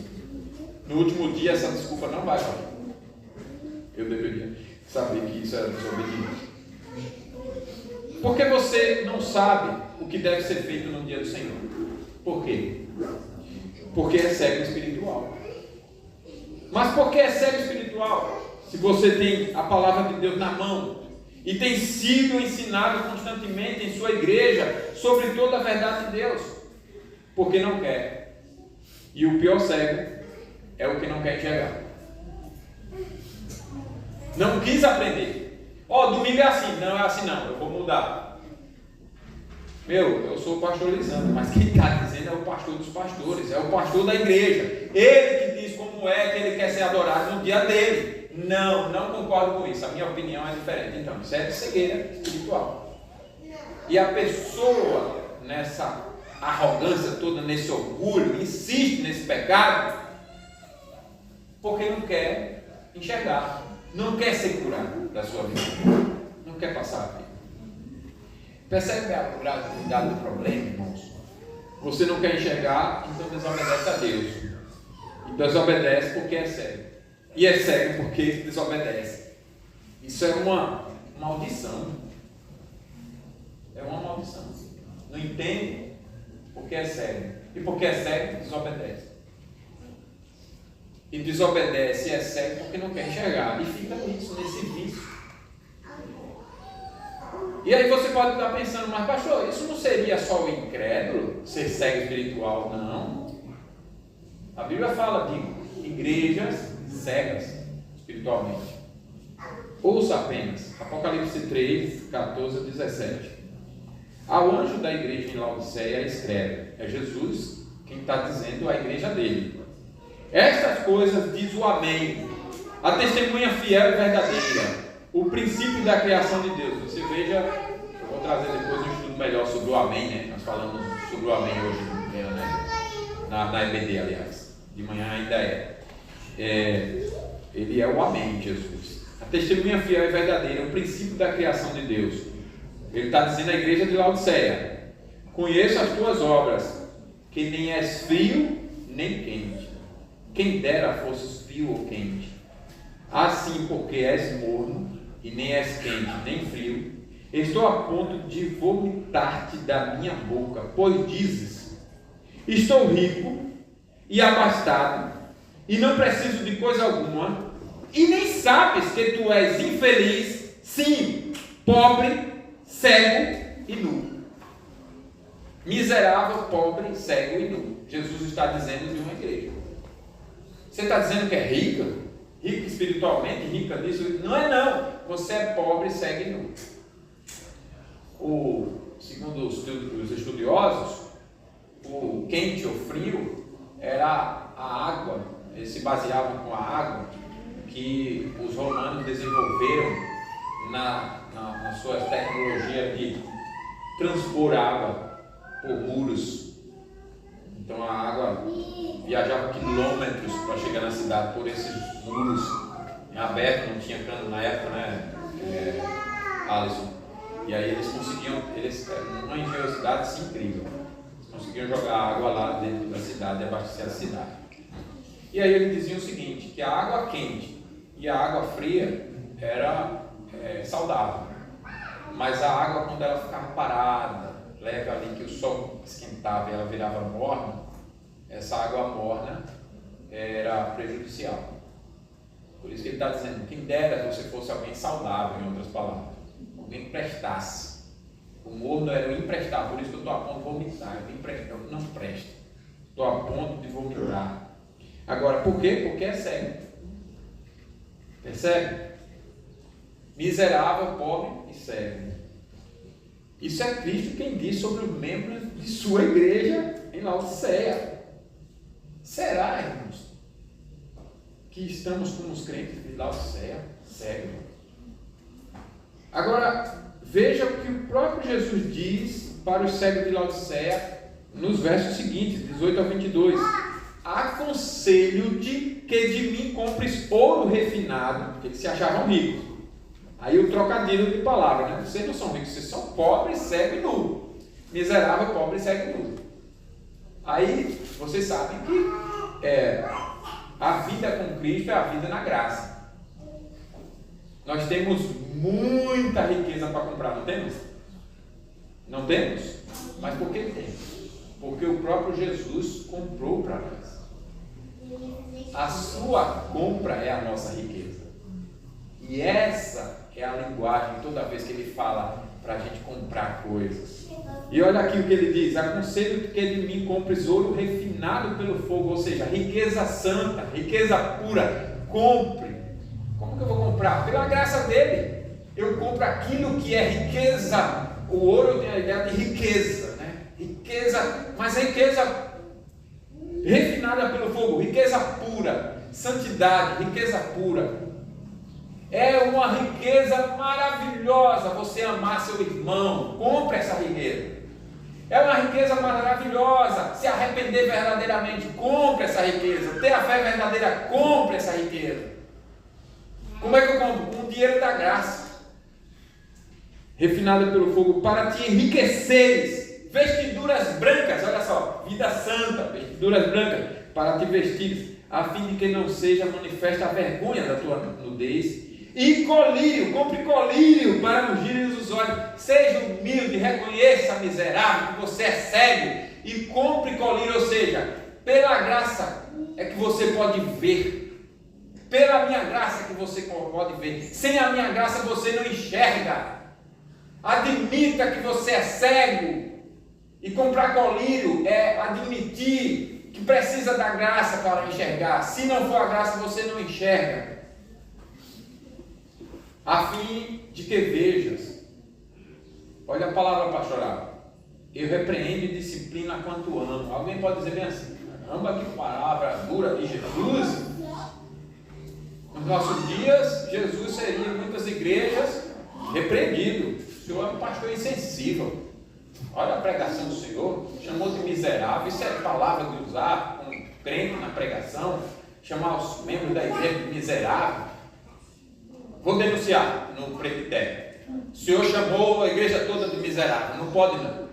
No último dia essa desculpa não vai valer. Eu deveria saber que isso era desobediência. Porque você não sabe o que deve ser feito no dia do Senhor. Por quê? Porque é cego espiritual. Mas por que é cego espiritual? Se você tem a palavra de Deus na mão e tem sido ensinado constantemente em sua igreja sobre toda a verdade de Deus, porque não quer. E o pior cego é o que não quer enxergar. Não quis aprender. Domingo é assim. Não é assim não, eu vou mudar. Eu sou pastor Lisandro, mas quem está dizendo é o pastor dos pastores, é o pastor da igreja. Ele que diz como é que ele quer ser adorado no dia dele. Não concordo com isso. A minha opinião é diferente. Então, isso é de cegueira espiritual. E a pessoa, nessa arrogância toda, nesse orgulho, insiste nesse pecado, porque não quer enxergar, não quer ser curado da sua vida, não quer passar a vida. Percebe a gravidade do problema, irmãos? Você não quer enxergar, então desobedece a Deus. E desobedece porque é cego. E é cego porque desobedece. Isso é uma maldição. É uma maldição. Não entende porque é cego. E porque é cego, desobedece. E desobedece e é cego porque não quer enxergar. E fica nisso, nesse vício. E aí você pode estar pensando, mas pastor, isso não seria só o incrédulo ser cego espiritual? Não. A Bíblia fala de igrejas cegas espiritualmente. Ouça apenas Apocalipse 3, 14 a 17. Ao anjo da igreja em Laodiceia escreve, é Jesus quem está dizendo a igreja dele. Estas coisas diz o Amém, a testemunha fiel e verdadeira, o princípio da criação de Deus. Você veja, eu vou trazer depois um estudo melhor sobre o Amém, né? Nós falamos sobre o Amém hoje de manhã, né? Na EBD, aliás. De manhã ainda é. Ele é o Amém, Jesus. A testemunha fiel e verdadeira, o princípio da criação de Deus. Ele está dizendo à igreja de Laodiceia: conheço as tuas obras, que nem és frio nem quente. Quem dera fosses frio ou quente. Assim, porque és morno e nem és quente nem frio, estou a ponto de vomitar-te da minha boca, pois dizes: estou rico e abastado, e não preciso de coisa alguma, e nem sabes que tu és infeliz, sim, pobre, cego e nu. Miserável, pobre, cego e nu. Jesus está dizendo de uma igreja. Você está dizendo que é rica? Rica espiritualmente, rica disso? Não é não. Você é pobre, cego e nu. Segundo os estudiosos, o quente ou frio era a água. Eles se baseavam com a água que os romanos desenvolveram na sua tecnologia de transpor água por muros. Então a água viajava quilômetros para chegar na cidade por esses muros em aberto, não tinha cano na época, né, Alisson? E aí eles conseguiam, uma engenhosidade assim, incrível, eles conseguiam jogar água lá dentro da cidade e abastecer a cidade. E aí ele dizia o seguinte, que a água quente e a água fria era saudável, mas a água, quando ela ficava parada, leve ali que o sol esquentava e ela virava morna, essa água morna era prejudicial. Por isso que ele está dizendo, quem dera se você fosse alguém saudável, em outras palavras, alguém que prestasse. O morno era o emprestar, por isso que eu estou a ponto de vomitar, eu não presto, estou a ponto de vomitar. Agora, por quê? Porque é cego. Percebe? Miserável, pobre e cego. Isso é Cristo quem diz sobre os membros de sua igreja em Laodiceia. Será, irmãos, que estamos como os crentes de Laodiceia? Cego. Agora, veja o que o próprio Jesus diz para os cegos de Laodiceia nos versos seguintes, 18 a 22. Aconselho-te que de mim compres ouro refinado, porque eles se achavam ricos. Aí o trocadilho de palavra, né? Vocês não são ricos, vocês são pobres, cego e nu. Miserável, pobre, cego e nu. Aí vocês sabem que a vida com Cristo é a vida na graça. Nós temos muita riqueza para comprar, não temos? Não temos? Mas por que temos? Porque o próprio Jesus comprou para nós. A sua compra é a nossa riqueza. E essa é a linguagem toda vez que ele fala para a gente comprar coisas. E olha aqui o que ele diz: aconselho que de mim compres ouro refinado pelo fogo, ou seja, riqueza santa, riqueza pura. Compre. Como que eu vou comprar? Pela graça dele. Eu compro aquilo que é riqueza. O ouro tem a ideia de riqueza, né? Riqueza, mas riqueza refinada pelo fogo, riqueza pura, santidade, riqueza pura. É uma riqueza maravilhosa você amar seu irmão. Compre essa riqueza. É uma riqueza maravilhosa se arrepender verdadeiramente. Compre essa riqueza. Ter a fé verdadeira. Compre essa riqueza. Como é que eu compro? Com o dinheiro da graça, refinada pelo fogo, para te enriqueceres. Vestiduras brancas, olha só, vida santa, vestiduras brancas, para te vestires, a fim de que não seja manifesta a vergonha da tua nudez. E colírio, compre colírio para ungir os olhos. Seja humilde, reconheça, miserável, que você é cego, e compre colírio, ou seja, pela graça é que você pode ver. Pela minha graça é que você pode ver. Sem a minha graça você não enxerga. Admita que você é cego. E comprar colírio é admitir que precisa da graça para enxergar. Se não for a graça, você não enxerga. A fim de que vejas. Olha a palavra para chorar. Eu repreendo e disciplina quanto amo. Alguém pode dizer bem assim: caramba, que palavra dura de Jesus. Nos nossos dias, Jesus seria em muitas igrejas repreendido. O Senhor é um pastor insensível. Olha a pregação do Senhor, chamou de miserável. Isso é palavra de usar um crente na pregação, chamar os membros da igreja de miserável. Vou denunciar no presbitério. O Senhor chamou a igreja toda de miserável. Não pode não.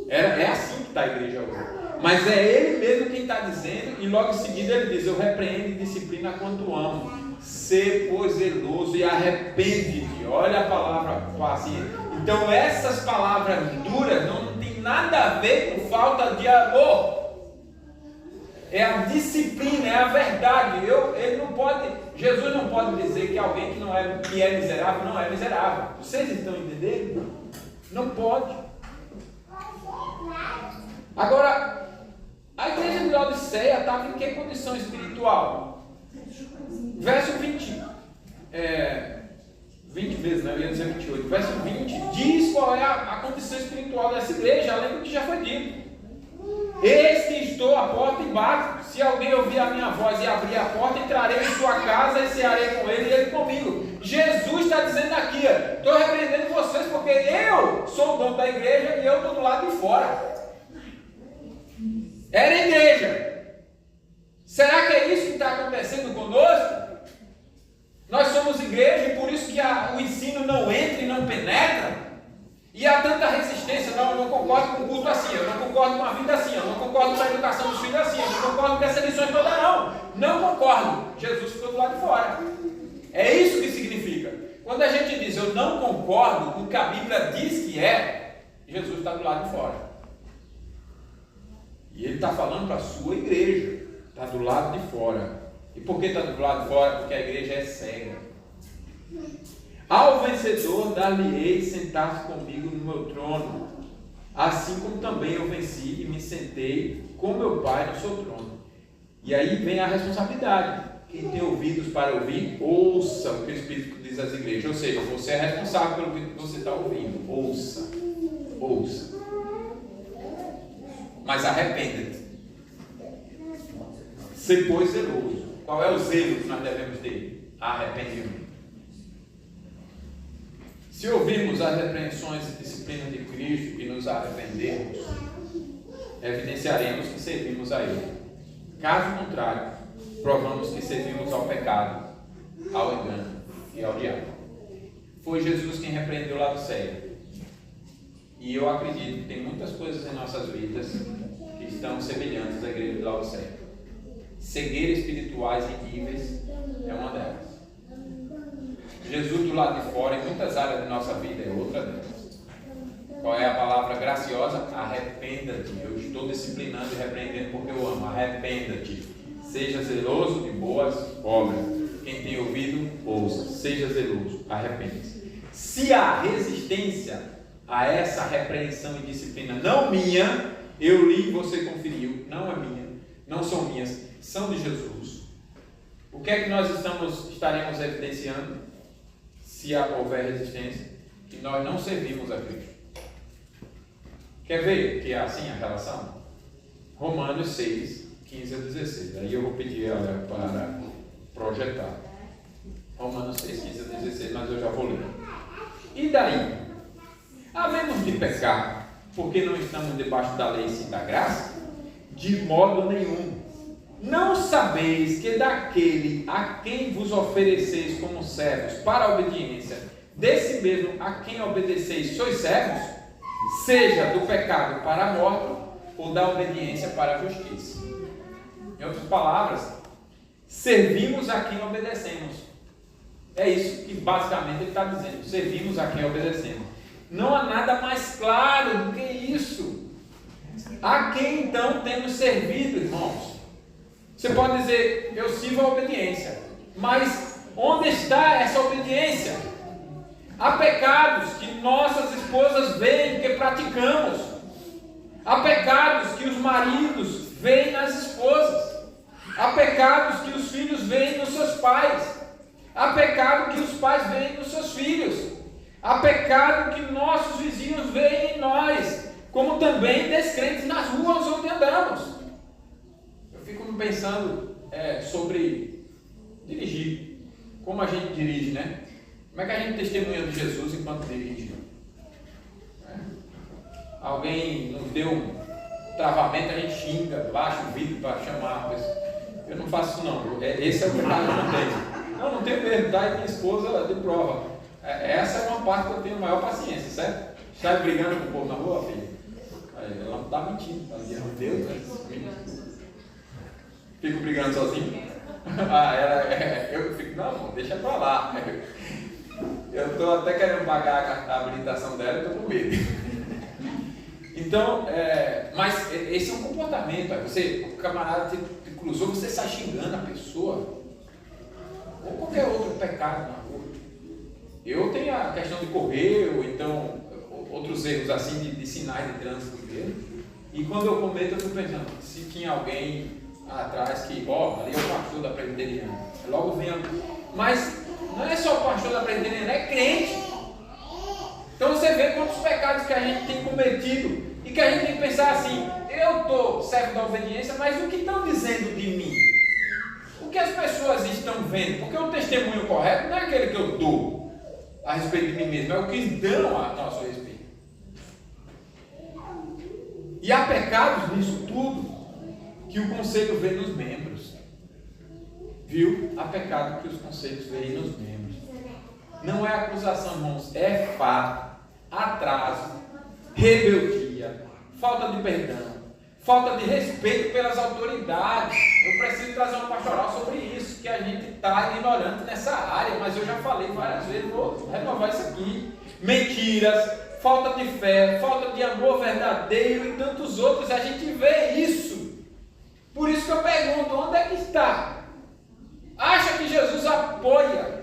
É assim que está a igreja hoje. Mas é ele mesmo quem está dizendo, e logo em seguida ele diz: eu repreendo e disciplina quanto amo. Ser, pois, zeloso e arrepende-te. Olha a palavra quase. Então essas palavras duras não tem nada a ver com falta de amor. É a disciplina, é a verdade. Jesus não pode dizer que alguém que é miserável não é miserável. Vocês estão entendendo? Não pode. Agora, a igreja de Laodiceia estava em que condição espiritual? Verso 20. 20 vezes, né? Eu ia dizer 28. Verso 20 diz qual é a condição espiritual dessa igreja, além do que já foi dito. Eis que estou à porta e bato. Se alguém ouvir a minha voz e abrir a porta, entrarei em sua casa e cearei com ele e ele comigo. Jesus está dizendo aqui: estou repreendendo vocês porque eu sou o dono da igreja e eu estou do lado de fora. Era a igreja. Será que é isso que está acontecendo conosco? Nós somos igreja e por isso que o ensino não entra e não penetra. E há tanta resistência. Não, eu não concordo com o culto assim, eu não concordo com a vida assim, eu não concordo com a educação dos filhos assim, eu não concordo com essa lição toda não. Não concordo. Jesus ficou do lado de fora. É isso que significa. Quando a gente diz eu não concordo com o que a Bíblia diz que é, Jesus está do lado de fora. E ele está falando para a sua igreja. Está do lado de fora. E por que está do lado de fora? Porque a igreja é cega. Ao vencedor dar-lhe-ei sentar-se comigo no meu trono, assim como também eu venci e me sentei com meu Pai no seu trono. E aí vem a responsabilidade. Quem tem ouvidos para ouvir, ouça o que o Espírito diz às igrejas. Ou seja, você é responsável pelo que você está ouvindo. Ouça. Ouça. Mas arrependa-te. Ser, pois, zeloso. Qual é o zelo que nós devemos ter? Arrependimento. Se ouvirmos as repreensões e disciplinas de Cristo e nos arrependermos, evidenciaremos que servimos a Ele. Caso contrário, provamos que servimos ao pecado, ao engano e ao diabo. Foi Jesus quem repreendeu lá do céu. E eu acredito que tem muitas coisas em nossas vidas que estão semelhantes à igreja de Laodiceia. Cegueiras espirituais e níveis é uma delas. Jesus do lado de fora, em muitas áreas da nossa vida, é outra delas. Qual é a palavra graciosa? Arrependa-te. Eu estou disciplinando e repreendendo porque eu amo. Arrependa-te. Seja zeloso de boas obras. Quem tem ouvido, ouça. Seja zeloso. Arrependa-se. Se há resistência a essa repreensão e disciplina, não minha, eu li e você conferiu, não é minha, não são minhas, são de Jesus. O que é que nós estaremos evidenciando? Se houver resistência, que nós não servimos a Cristo. Quer ver que é assim a relação? Romanos 6, 15 a 16. Aí eu vou pedir ela para projetar. Romanos 6, 15 a 16, mas eu já vou ler. E daí? Havemos de pecar porque não estamos debaixo da lei e sim da graça? De modo nenhum. Não sabeis que daquele a quem vos ofereceis como servos para a obediência, desse mesmo a quem obedeceis sois servos, seja do pecado para a morte ou da obediência para a justiça. Em outras palavras, servimos a quem obedecemos. É isso que basicamente ele está dizendo. Servimos a quem obedecemos. Não há nada mais claro do que isso. A quem então temos servido, irmãos? Você pode dizer, eu sirvo a obediência, mas onde está essa obediência? Há pecados que nossas esposas veem que praticamos. Há pecados que os maridos veem nas esposas. Há pecados que os filhos veem nos seus pais. Há pecado que os pais veem nos seus filhos. Há pecado que nossos vizinhos veem em nós, como também descrentes nas ruas onde andamos. Fico pensando sobre dirigir, como a gente dirige, né? Como é que a gente testemunha de Jesus enquanto dirige? Alguém nos deu um travamento, a gente xinga, baixa o vidro para chamar a pessoa. Eu não faço isso não, esse é o pecado que eu não tenho. Não tenho medo, daí minha esposa de prova. Essa é uma parte que eu tenho maior paciência, certo? Está brigando com o povo na rua, filho? Ela não está mentindo, está dizendo Deus, né? Fico brigando sozinho? Eu fico, não, deixa pra lá. Eu estou até querendo pagar a habilitação dela e estou com medo. Então, mas esse é um comportamento. O camarada te cruzou, você sai xingando a pessoa. Ou qualquer outro pecado na rua. Eu tenho a questão de correr, ou então outros erros assim de sinais de trânsito mesmo. E quando eu cometo, eu fico pensando, se tinha alguém atrás que, ali é o pastor da presbiteriana. Logo vem mas não é só o pastor da presbiteriana, é crente. Então você vê quantos pecados que a gente tem cometido e que a gente tem que pensar assim, eu estou servo da obediência, mas o que estão dizendo de mim? O que as pessoas estão vendo? Porque o testemunho correto não é aquele que eu dou a respeito de mim mesmo, é o que dão a nosso respeito. E há pecados nisso tudo que o conselho vê nos membros. viu? Há pecado que os conselhos veem nos membros. Não é acusação, irmãos, é fato, atraso, rebeldia, falta de perdão, falta de respeito pelas autoridades. Eu preciso trazer uma pastoral sobre isso, que a gente está ignorante nessa área, mas eu já falei várias vezes, vou renovar isso aqui. Mentiras, falta de fé, falta de amor verdadeiro e tantos outros, a gente vê isso. Por isso que eu pergunto, onde é que está? Acha que Jesus apoia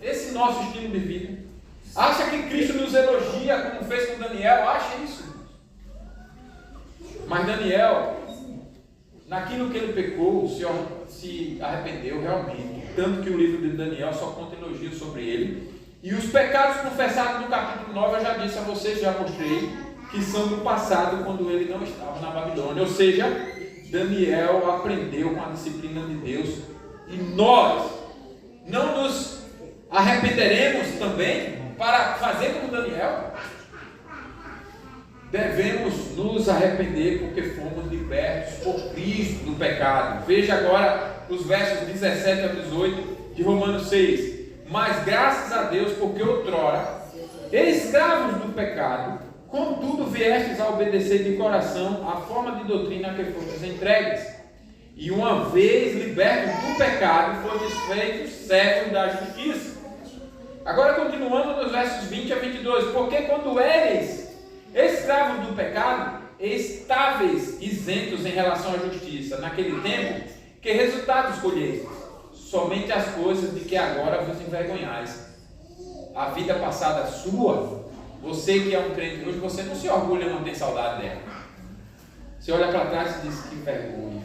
esse nosso estilo de vida? Acha que Cristo nos elogia como fez com Daniel? Acha isso? Mas Daniel, naquilo que ele pecou, o Senhor se arrependeu realmente. Tanto que o livro de Daniel só conta elogios sobre ele. E os pecados confessados no capítulo 9, eu já disse a vocês, já mostrei, que são do passado, quando ele não estava na Babilônia. Ou seja, Daniel aprendeu com a disciplina de Deus. E nós não nos arrependeremos também para fazer como Daniel? Devemos nos arrepender porque fomos libertos por Cristo do pecado. Veja agora os versos 17 a 18 de Romanos 6. Mas graças a Deus, porque outrora, escravos do pecado, contudo viestes a obedecer de coração a forma de doutrina que fostes entregues. E uma vez libertos do pecado, fostes feitos servos da justiça. Agora continuando nos versos 20 a 22. Porque quando eres escravos do pecado, estáveis isentos em relação à justiça, naquele tempo, que resultados colhestes? Somente as coisas de que agora vos envergonhais. A vida passada sua, você que é um crente hoje, você não se orgulha, não tem saudade dela. Você olha para trás e diz, que vergonha.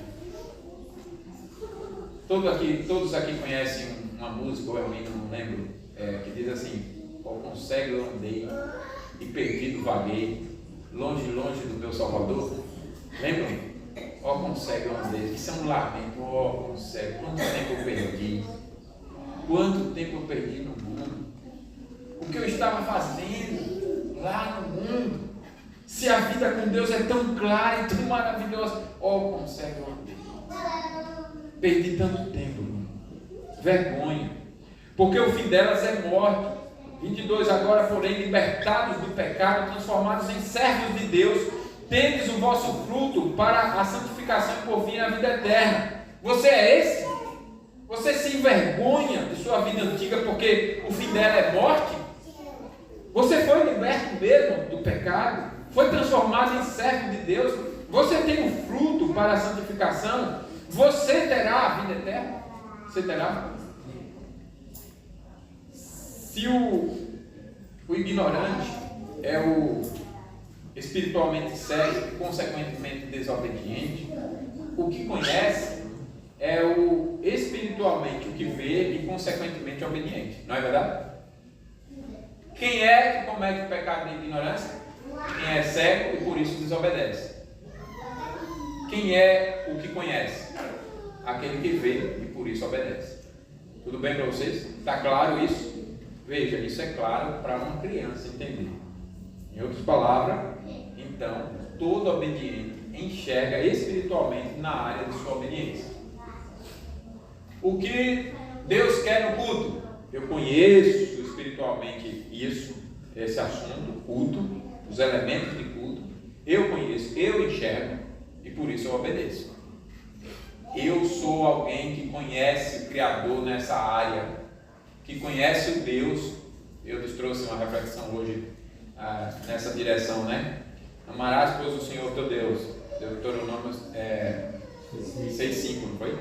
Todos aqui conhecem uma música, ou é um hino, não lembro, que diz assim: qual consegue eu andei e perdido vaguei, longe, longe do meu Salvador. Lembram? Ó consegue eu andei, isso é um lamento. Ó consegue, quanto tempo eu perdi, quanto tempo eu perdi no mundo, o que eu estava fazendo lá no mundo, se a vida com Deus é tão clara e tão maravilhosa. Ó consegue eu andei, perdi tanto tempo, irmão. Vergonha, porque o fim delas é morte. 22, agora porém libertados do pecado, transformados em servos de Deus, tendes o vosso fruto para a santificação e por fim a vida eterna. Você é esse? Você se envergonha de sua vida antiga porque o fim dela é morte? Você foi liberto mesmo do pecado? Foi transformado em servo de Deus? Você tem o fruto para a santificação? Você terá a vida eterna? Você terá? Se o ignorante é o espiritualmente cego e consequentemente desobediente, o que conhece é o espiritualmente o que vê e consequentemente obediente. Não é verdade? Quem é que comete o pecado de ignorância? Quem é cego e por isso desobedece. Quem é o que conhece? Aquele que vê e por isso obedece. Tudo bem para vocês? Está claro isso? Veja, isso é claro para uma criança entender. Em outras palavras, então, todo obediente enxerga espiritualmente na área de sua obediência. O que Deus quer no culto? Eu conheço espiritualmente esse assunto, culto, os elementos de culto. Eu conheço, eu enxergo e por isso eu obedeço. Eu sou alguém que conhece o Criador nessa área, que conhece o Deus. Eu lhes trouxe uma reflexão hoje nessa direção, né? Amarás, pois, o Senhor teu Deus. Deuteronômio 6,5, não foi?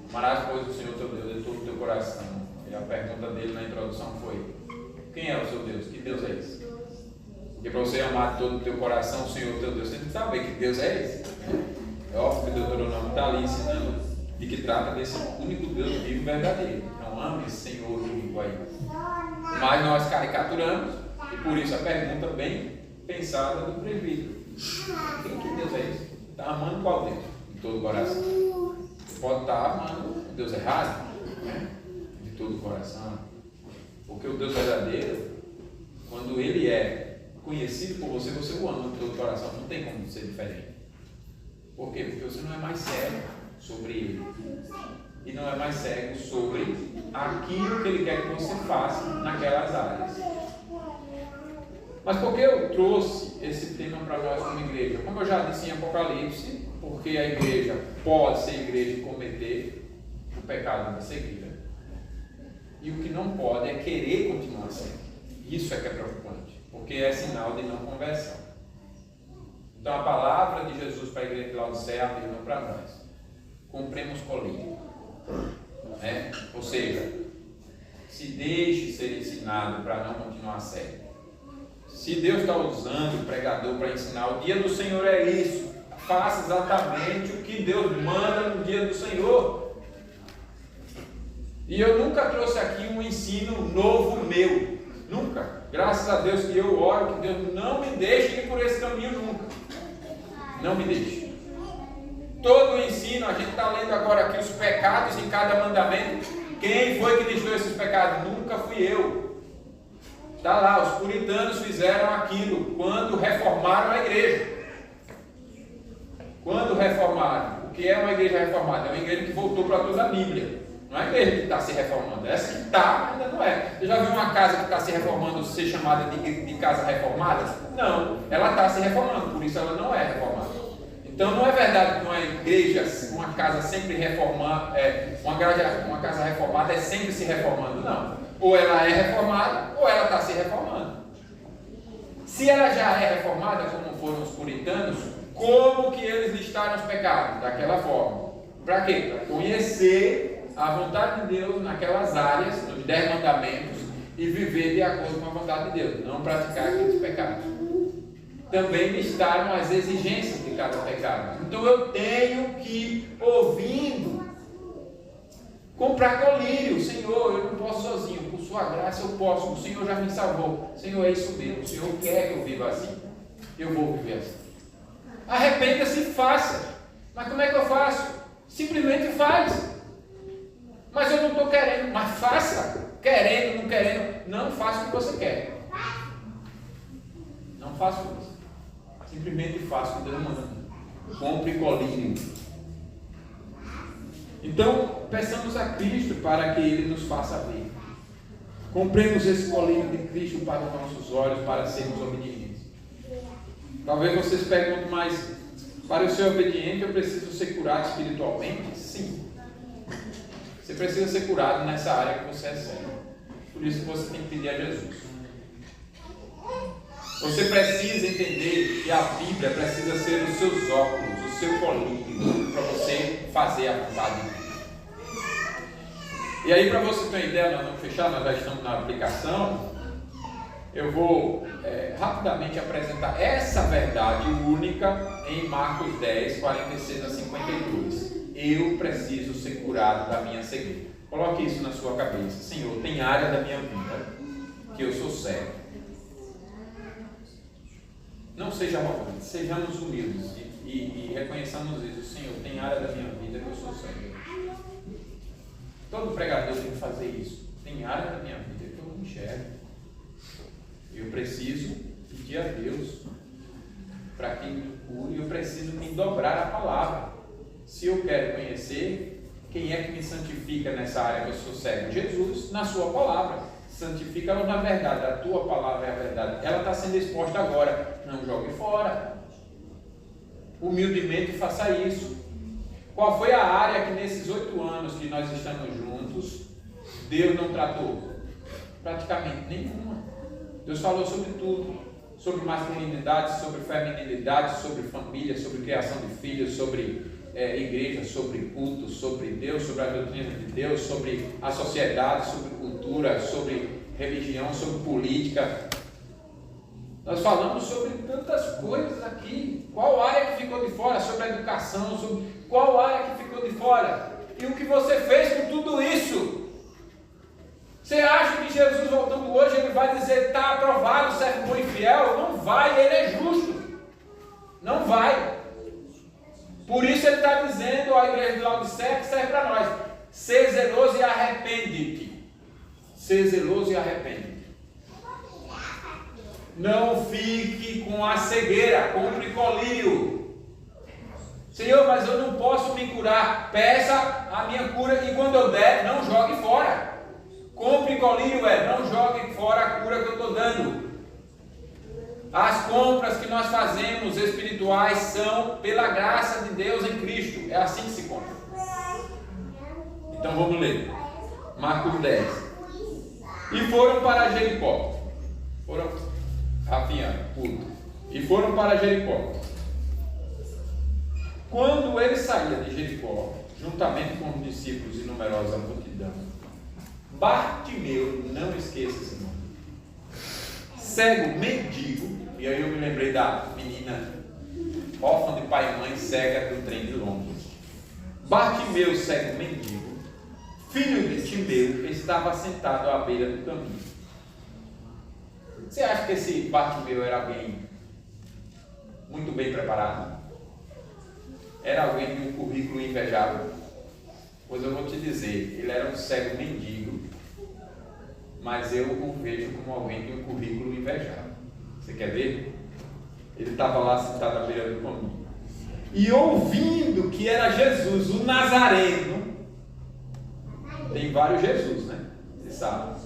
Amarás, pois, o Senhor teu Deus de todo o teu coração. E a pergunta dele na introdução foi: quem é o seu Deus? Que Deus é esse? Porque para você amar de todo o teu coração o Senhor teu Deus, você tem que saber que Deus é esse. É óbvio que o Deuteronômio está ali ensinando de que trata desse único Deus vivo e verdadeiro. Então ame esse Senhor único aí. Mas nós caricaturamos, e por isso a pergunta bem pensada do presbítero: quem que Deus é esse? Está amando qual Deus? De todo o coração. Você pode estar amando o Deus errado, né? De todo o coração. Porque o Deus verdadeiro, quando ele é conhecido por você, você o ama de todo o coração. Não tem como ser diferente. Por quê? Porque você não é mais sério sobre ele. e não é mais cego sobre aquilo que Ele quer que você faça naquelas áreas. Mas por que eu trouxe esse tema para nós como igreja? Como eu já disse em Apocalipse, porque a igreja pode ser igreja e cometer o pecado da cegueira. E o que não pode é querer continuar sendo. Isso é que é preocupante, porque é sinal de não conversão. Então a palavra de Jesus para a igreja de Laodiceia é a mesma para nós. Compremos colírio. Ou seja, se deixe ser ensinado para não continuar cego. Se Deus está usando o pregador para ensinar, o dia do Senhor é isso. Faça exatamente o que Deus manda no dia do Senhor. E eu nunca trouxe aqui um ensino novo meu. Nunca. Graças a Deus que eu oro, que Deus não me deixe ir por esse caminho nunca. Não me deixe. Todo o ensino, a gente está lendo agora aqui os pecados em cada mandamento. Quem foi que listou esses pecados? Nunca fui eu. Está lá, os puritanos fizeram aquilo quando reformaram a igreja. Quando reformaram. O que é uma igreja reformada? É uma igreja que voltou para toda a Bíblia. Não é a igreja que está se reformando. Essa que está, ainda não é. Você já viu uma casa que está se reformando ser chamada de casa reformada? Não, ela está se reformando, por isso ela não é reformada. Então não é verdade que uma igreja, uma casa sempre reformada, uma casa reformada é sempre se reformando, não. Ou ela é reformada, ou ela está se reformando. Se ela já é reformada, como foram os puritanos, como que eles listaram os pecados? Daquela forma. Para quê? Para conhecer a vontade de Deus naquelas áreas, nos 10 mandamentos, e viver de acordo com a vontade de Deus, não praticar aqueles pecados. Também listaram as exigências de cada pecado. Então eu tenho que, ouvindo, comprar colírio. Senhor, eu não posso sozinho, por sua graça eu posso, o Senhor já me salvou. Senhor, é isso mesmo, o Senhor quer que eu viva assim, eu vou viver assim. Arrependa-se e faça. Mas como é que eu faço? Simplesmente faz. Mas eu não estou querendo, mas faça. Querendo, não querendo, não faça o que você quer. Não faça isso. Simplesmente faça o que Deus manda. Compre colírio. Então, peçamos a Cristo para que Ele nos faça ver. Compremos esse colírio de Cristo para os nossos olhos, para sermos obedientes. Talvez vocês perguntem, mas para eu ser obediente eu preciso ser curado espiritualmente? Sim. Você precisa ser curado nessa área que você é cego. Por isso que você tem que pedir a Jesus. Você precisa entender que a Bíblia precisa ser os seus óculos, o seu colírio, para você fazer a vontade de Deus. E aí, para você ter uma ideia, nós vamos fechar, nós já estamos na aplicação. Eu vou rapidamente apresentar essa verdade única em Marcos 10, 46 a 52. Eu preciso ser curado da minha cegueira. Coloque isso na sua cabeça. Senhor, tem área da minha vida que eu sou cego. Não seja arrogante, sejamos humildes e reconheçamos isso. Senhor, tem área da minha vida que eu sou cego. Todo pregador tem que fazer isso. Tem área da minha vida que eu não enxergo. Eu preciso pedir a Deus para que me cure. Eu preciso me dobrar a palavra. Se eu quero conhecer, quem é que me santifica nessa área que eu sou cego? Jesus, na sua palavra. Santifica-nos na verdade. A tua palavra é a verdade. Ela está sendo exposta agora. Não jogue fora. Humildemente faça isso. Qual foi a área que nesses 8 anos que nós estamos juntos, Deus não tratou? Praticamente nenhuma. Deus falou sobre tudo. Sobre masculinidade, sobre feminilidade, sobre família, sobre criação de filhos, sobre igreja, sobre culto, sobre Deus, sobre a doutrina de Deus, sobre a sociedade, sobre cultura, sobre religião, sobre política. Nós falamos sobre tantas coisas aqui. Qual área que ficou de fora? Sobre a educação, sobre qual área que ficou de fora? E o que você fez com tudo isso? Você acha que Jesus voltando hoje, ele vai dizer, está aprovado, servo bom e fiel? Não vai, ele é justo. Não vai. Por isso ele está dizendo à igreja de Laodiceia que serve para nós. Ser zeloso e arrepende-te. Ser zeloso e arrepende-te. Não fique com a cegueira, compre colírio. Senhor, mas eu não posso me curar. Peça a minha cura e quando eu der, não jogue fora. Compre colírio, não jogue fora a cura que eu estou dando. As compras que nós fazemos espirituais são pela graça de Deus em Cristo. É assim que se compra. Então vamos ler. Marcos 10. E foram para Jericó. Foram rafinhando, puto. E foram para Jericó. Quando ele saía de Jericó, juntamente com os discípulos e numerosa multidão, Bartimeu, não esqueça esse nome, cego, mendigo, e aí eu me lembrei da menina órfã de pai e mãe, cega do trem de Londres. Bartimeu, cego, mendigo, filho de Timeu, estava sentado à beira do caminho. Você acha que esse Bartimeu era alguém muito bem preparado? Era alguém de um currículo invejável? Pois eu vou te dizer, ele era um cego mendigo, mas eu o vejo como alguém de um currículo invejável. Você quer ver? Ele estava lá sentado à beira do caminho. E ouvindo que era Jesus, o Nazareno. Tem vários Jesus, né? Você sabe.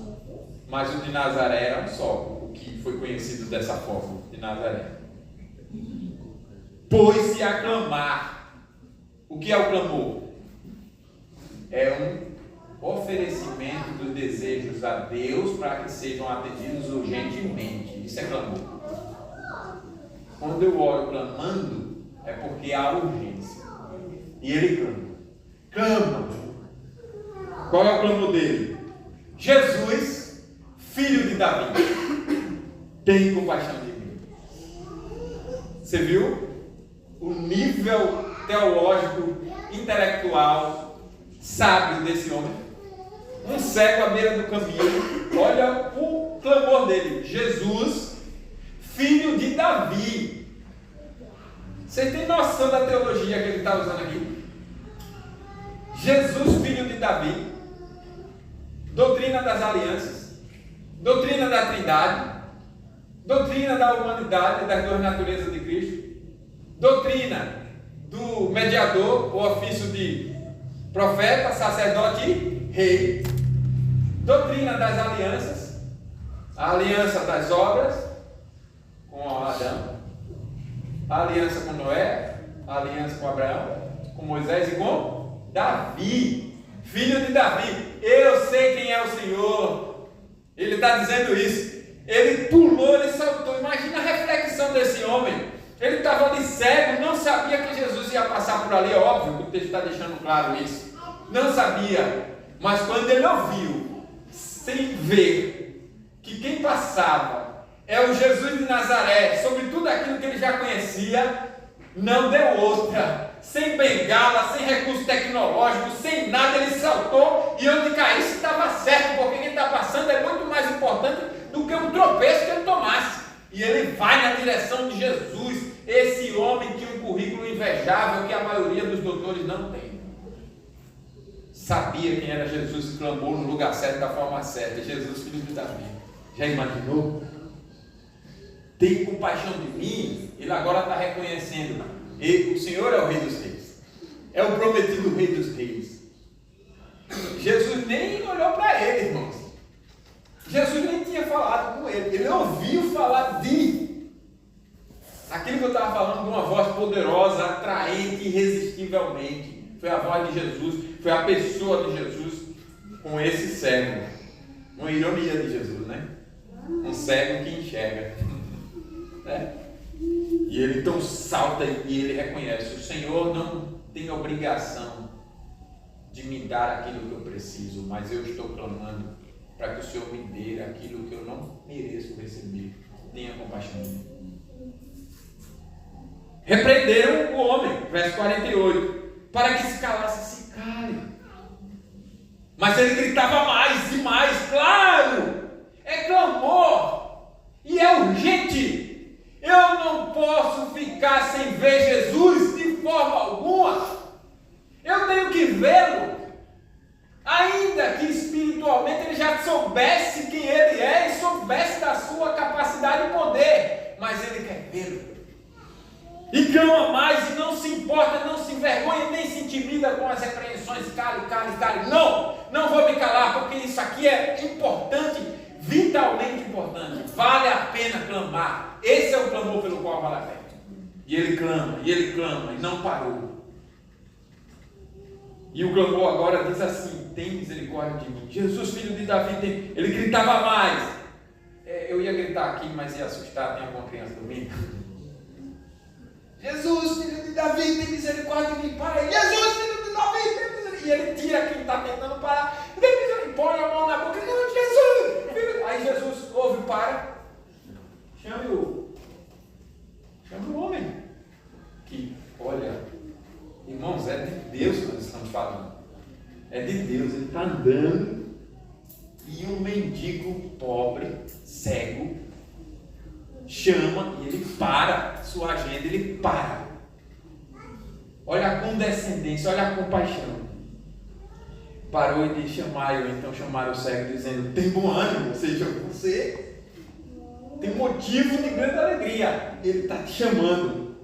Mas o de Nazaré era um só, o que foi conhecido dessa forma, de Nazaré. Pôs-se a clamar. O que é o clamor? É um oferecimento dos desejos a Deus para que sejam atendidos urgentemente. Isso é clamor. Quando eu oro clamando, é porque há urgência. E ele clama. Clama. Qual é o clamor dele? Jesus, filho de Davi, tem compaixão de mim. Você viu o nível teológico, intelectual, sábio desse homem? Um cego à beira do caminho. Olha o clamor dele: Jesus, filho de Davi. Você tem noção da teologia que ele está usando aqui? Jesus, filho de Davi. Doutrina das alianças, doutrina da Trindade, doutrina da humanidade, das duas naturezas de Cristo, doutrina do mediador, o ofício de profeta, sacerdote e rei, doutrina das alianças, a aliança das obras com Adão, a aliança com Noé, a aliança com Abraão, com Moisés e com Davi, filho de Davi. Eu sei quem é o Senhor. Ele está dizendo isso. Ele pulou, ele saltou. Imagina a reflexão desse homem. Ele estava ali cego, não sabia que Jesus ia passar por ali. É óbvio que o texto está deixando claro isso. Não sabia. Mas quando ele ouviu, sem ver, que quem passava é o Jesus de Nazaré, sobre tudo aquilo que ele já conhecia, não deu outra. Sem bengala, sem recurso tecnológico, sem nada, ele saltou e onde caísse estava certo, porque quem está passando é muito mais importante do que o tropeço que ele tomasse. E ele vai na direção de Jesus, esse homem tinha um currículo invejável que a maioria dos doutores não tem. Sabia quem era Jesus e clamou no lugar certo, da forma certa. Jesus, filho de Davi. Já imaginou? Tem compaixão de mim? Ele agora está reconhecendo. E o Senhor é o Rei dos Reis. É o prometido Rei dos Reis. Jesus nem olhou para ele, irmãos. Jesus nem tinha falado com ele. Ele ouviu falar de aquilo que eu estava falando, de uma voz poderosa, atraente, irresistivelmente. Foi a voz de Jesus, foi a pessoa de Jesus com esse cego. Uma ironia de Jesus, né? Um cego que enxerga. Né? E ele então salta e ele reconhece: o Senhor não tem obrigação de me dar aquilo que eu preciso, mas eu estou clamando para que o Senhor me dê aquilo que eu não mereço receber. Tenha compaixão de mim. Repreenderam o homem, verso 48, para que se calasse, se cale. Mas ele gritava mais e mais, claro, é clamor e é urgente. Eu não posso ficar sem ver Jesus de forma alguma. Eu tenho que vê-lo. Ainda que espiritualmente ele já soubesse quem ele é e soubesse da sua capacidade e poder. Mas ele quer vê-lo. E clama mais e não se importa, não se envergonha, nem se intimida com as repreensões. Cale. Não vou me calar, porque isso aqui é importante, vitalmente importante. Vale a pena clamar. Esse é o clamor pelo qual vale a pena. E ele clama, e não parou. E o clamor agora diz assim: tem misericórdia de mim. Jesus, filho de Davi, ele gritava mais. Eu ia gritar aqui, mas ia assustar, tem alguma criança dormindo. Jesus, filho de Davi, tem misericórdia de mim, para aí. Jesus, filho de Davi, tem misericórdia. E ele tira quem está tentando parar, tem misericórdia, põe a mão na boca, não, Jesus, filho. Aí Jesus ouve, para, chame o homem. Que, olha, irmãos, é de Deus que nós estamos falando. É de Deus, ele está andando e um mendigo pobre, cego, chama e ele para sua agenda, ele para. Olha a condescendência, olha a compaixão. Parou e disse: então chamaram o cego, dizendo: tem bom ânimo, ou seja, você tem motivo de grande alegria. Ele está te chamando,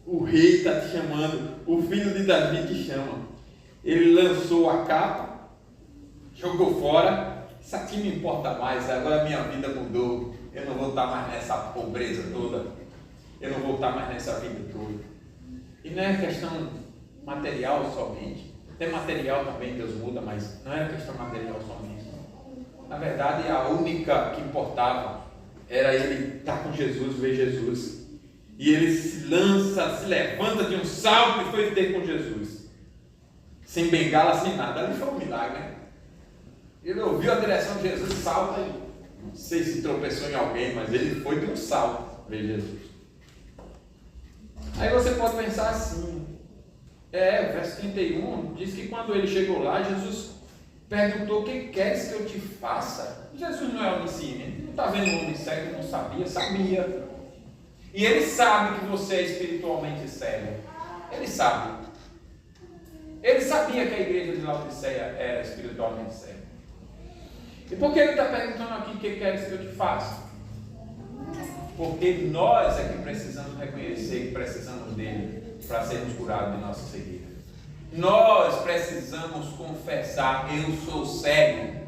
o rei está te chamando, o filho de Davi te chama. Ele lançou a capa, jogou fora. Isso aqui me importa mais, agora a minha vida mudou. Eu não vou estar mais nessa pobreza toda. Eu não vou estar mais nessa vida toda. E não é questão material somente. Até material também Deus muda, mas não era questão material somente. Na verdade, a única que importava era ele estar com Jesus, ver Jesus. E ele se lança, se levanta de um salto e foi ter com Jesus. Sem bengala, sem nada. Ali foi um milagre, né? Ele ouviu a direção de Jesus, salta e não sei se tropeçou em alguém, mas ele foi de um salto ver Jesus. Aí você pode pensar assim, verso 31 diz que quando ele chegou lá, Jesus perguntou: o que queres que eu te faça? Jesus não é onisciente, não está vendo um homem cego, não sabia. E ele sabe que você é espiritualmente cego. Ele sabe. Ele sabia que a igreja de Laodiceia era espiritualmente cega. E por que ele está perguntando aqui: o que queres que eu te faça? Porque nós é que precisamos reconhecer que precisamos dele para sermos curados de nossa cegueira. Nós precisamos confessar: eu sou cego.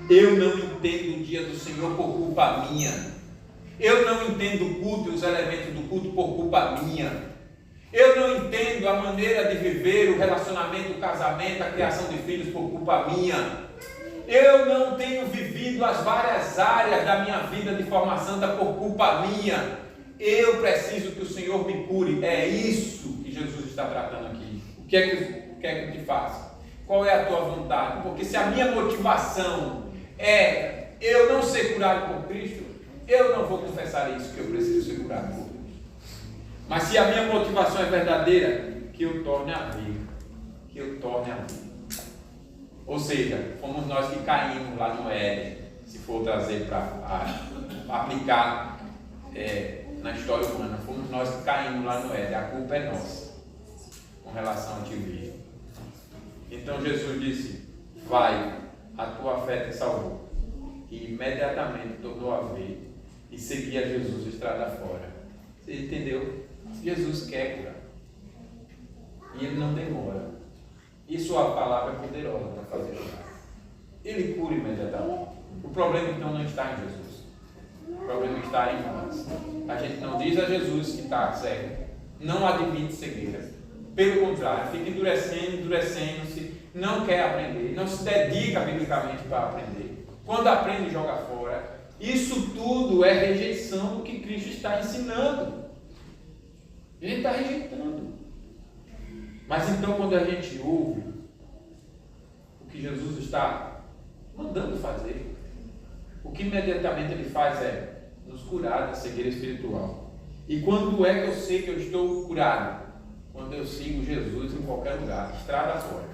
Eu não entendo o dia do Senhor por culpa minha. Eu não entendo o culto e os elementos do culto por culpa minha. Eu não entendo a maneira de viver o relacionamento, o casamento, a criação de filhos por culpa minha. Eu não tenho vivido as várias áreas da minha vida de forma santa por culpa minha. Eu preciso que o Senhor me cure. É isso que Jesus está tratando aqui. O que é que eu te faça? Qual é a tua vontade? Porque se a minha motivação é eu não ser curado por Cristo, eu não vou confessar isso, que eu preciso ser curado por Cristo. Mas se a minha motivação é verdadeira, que eu torne a ver. Que eu torne a ver. Ou seja, fomos nós que caímos lá no Éden, se for trazer para aplicar na história humana, fomos nós que caímos lá no Éden, a culpa é nossa, com relação a ti mesmo. Então Jesus disse: vai, a tua fé te salvou. E imediatamente tornou a ver e seguia Jesus estrada fora. Você entendeu? Jesus quer curar. E ele não demora. E sua palavra é poderosa para fazer curar. Ele cura imediatamente. O problema então não está em Jesus. O problema está em nós. A gente não diz a Jesus que está cego. Não admite cegueira. Pelo contrário, fica endurecendo-se, não quer aprender, não se dedica biblicamente para aprender. Quando aprende, joga fora. Isso tudo é rejeição do que Cristo está ensinando. A gente está rejeitando. Mas então, quando a gente ouve o que Jesus está mandando fazer, o que imediatamente ele faz é nos curar da cegueira espiritual. E quando é que eu sei que eu estou curado? Quando eu sigo Jesus em qualquer lugar, estrada fora.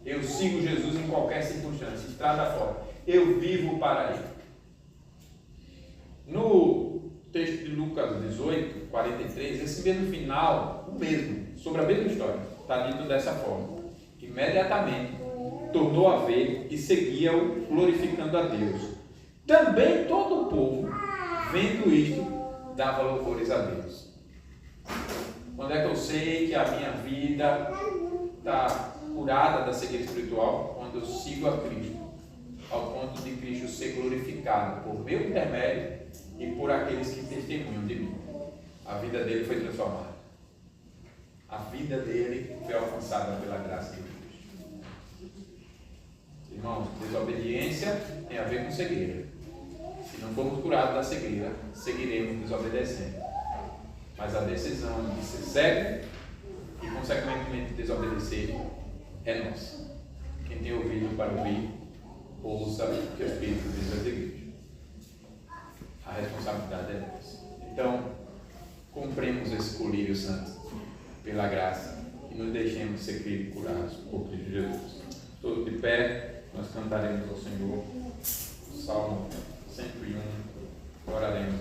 Eu sigo Jesus em qualquer circunstância, estrada fora. Eu vivo para ele. No texto de Lucas 18, 43, esse mesmo final, o mesmo, sobre a mesma história, está dito dessa forma: imediatamente tornou a ver e seguia-o, glorificando a Deus. Também todo o povo, vendo isto, dava louvores a Deus. Quando Quando é que eu sei que a minha vida está curada da cegueira espiritual? Quando eu sigo a Cristo, ao ponto de Cristo ser glorificado por meu intermédio e por aqueles que testemunham de mim. A vida dele foi transformada. A vida dele foi alcançada pela graça de Cristo. Irmãos, desobediência tem a ver com cegueira. Se não formos curados da cegueira, seguiremos desobedecendo. Mas a decisão de ser cego e, consequentemente, desobedecer é nossa. Quem tem ouvido para ouvir, ouça o que o Espírito diz às igrejas. A responsabilidade é nossa. Então, compremos esse colírio santo pela graça e nos deixemos ser curados por Cristo Jesus. Todos de pé, nós cantaremos ao Senhor o Salmo 101, oraremos.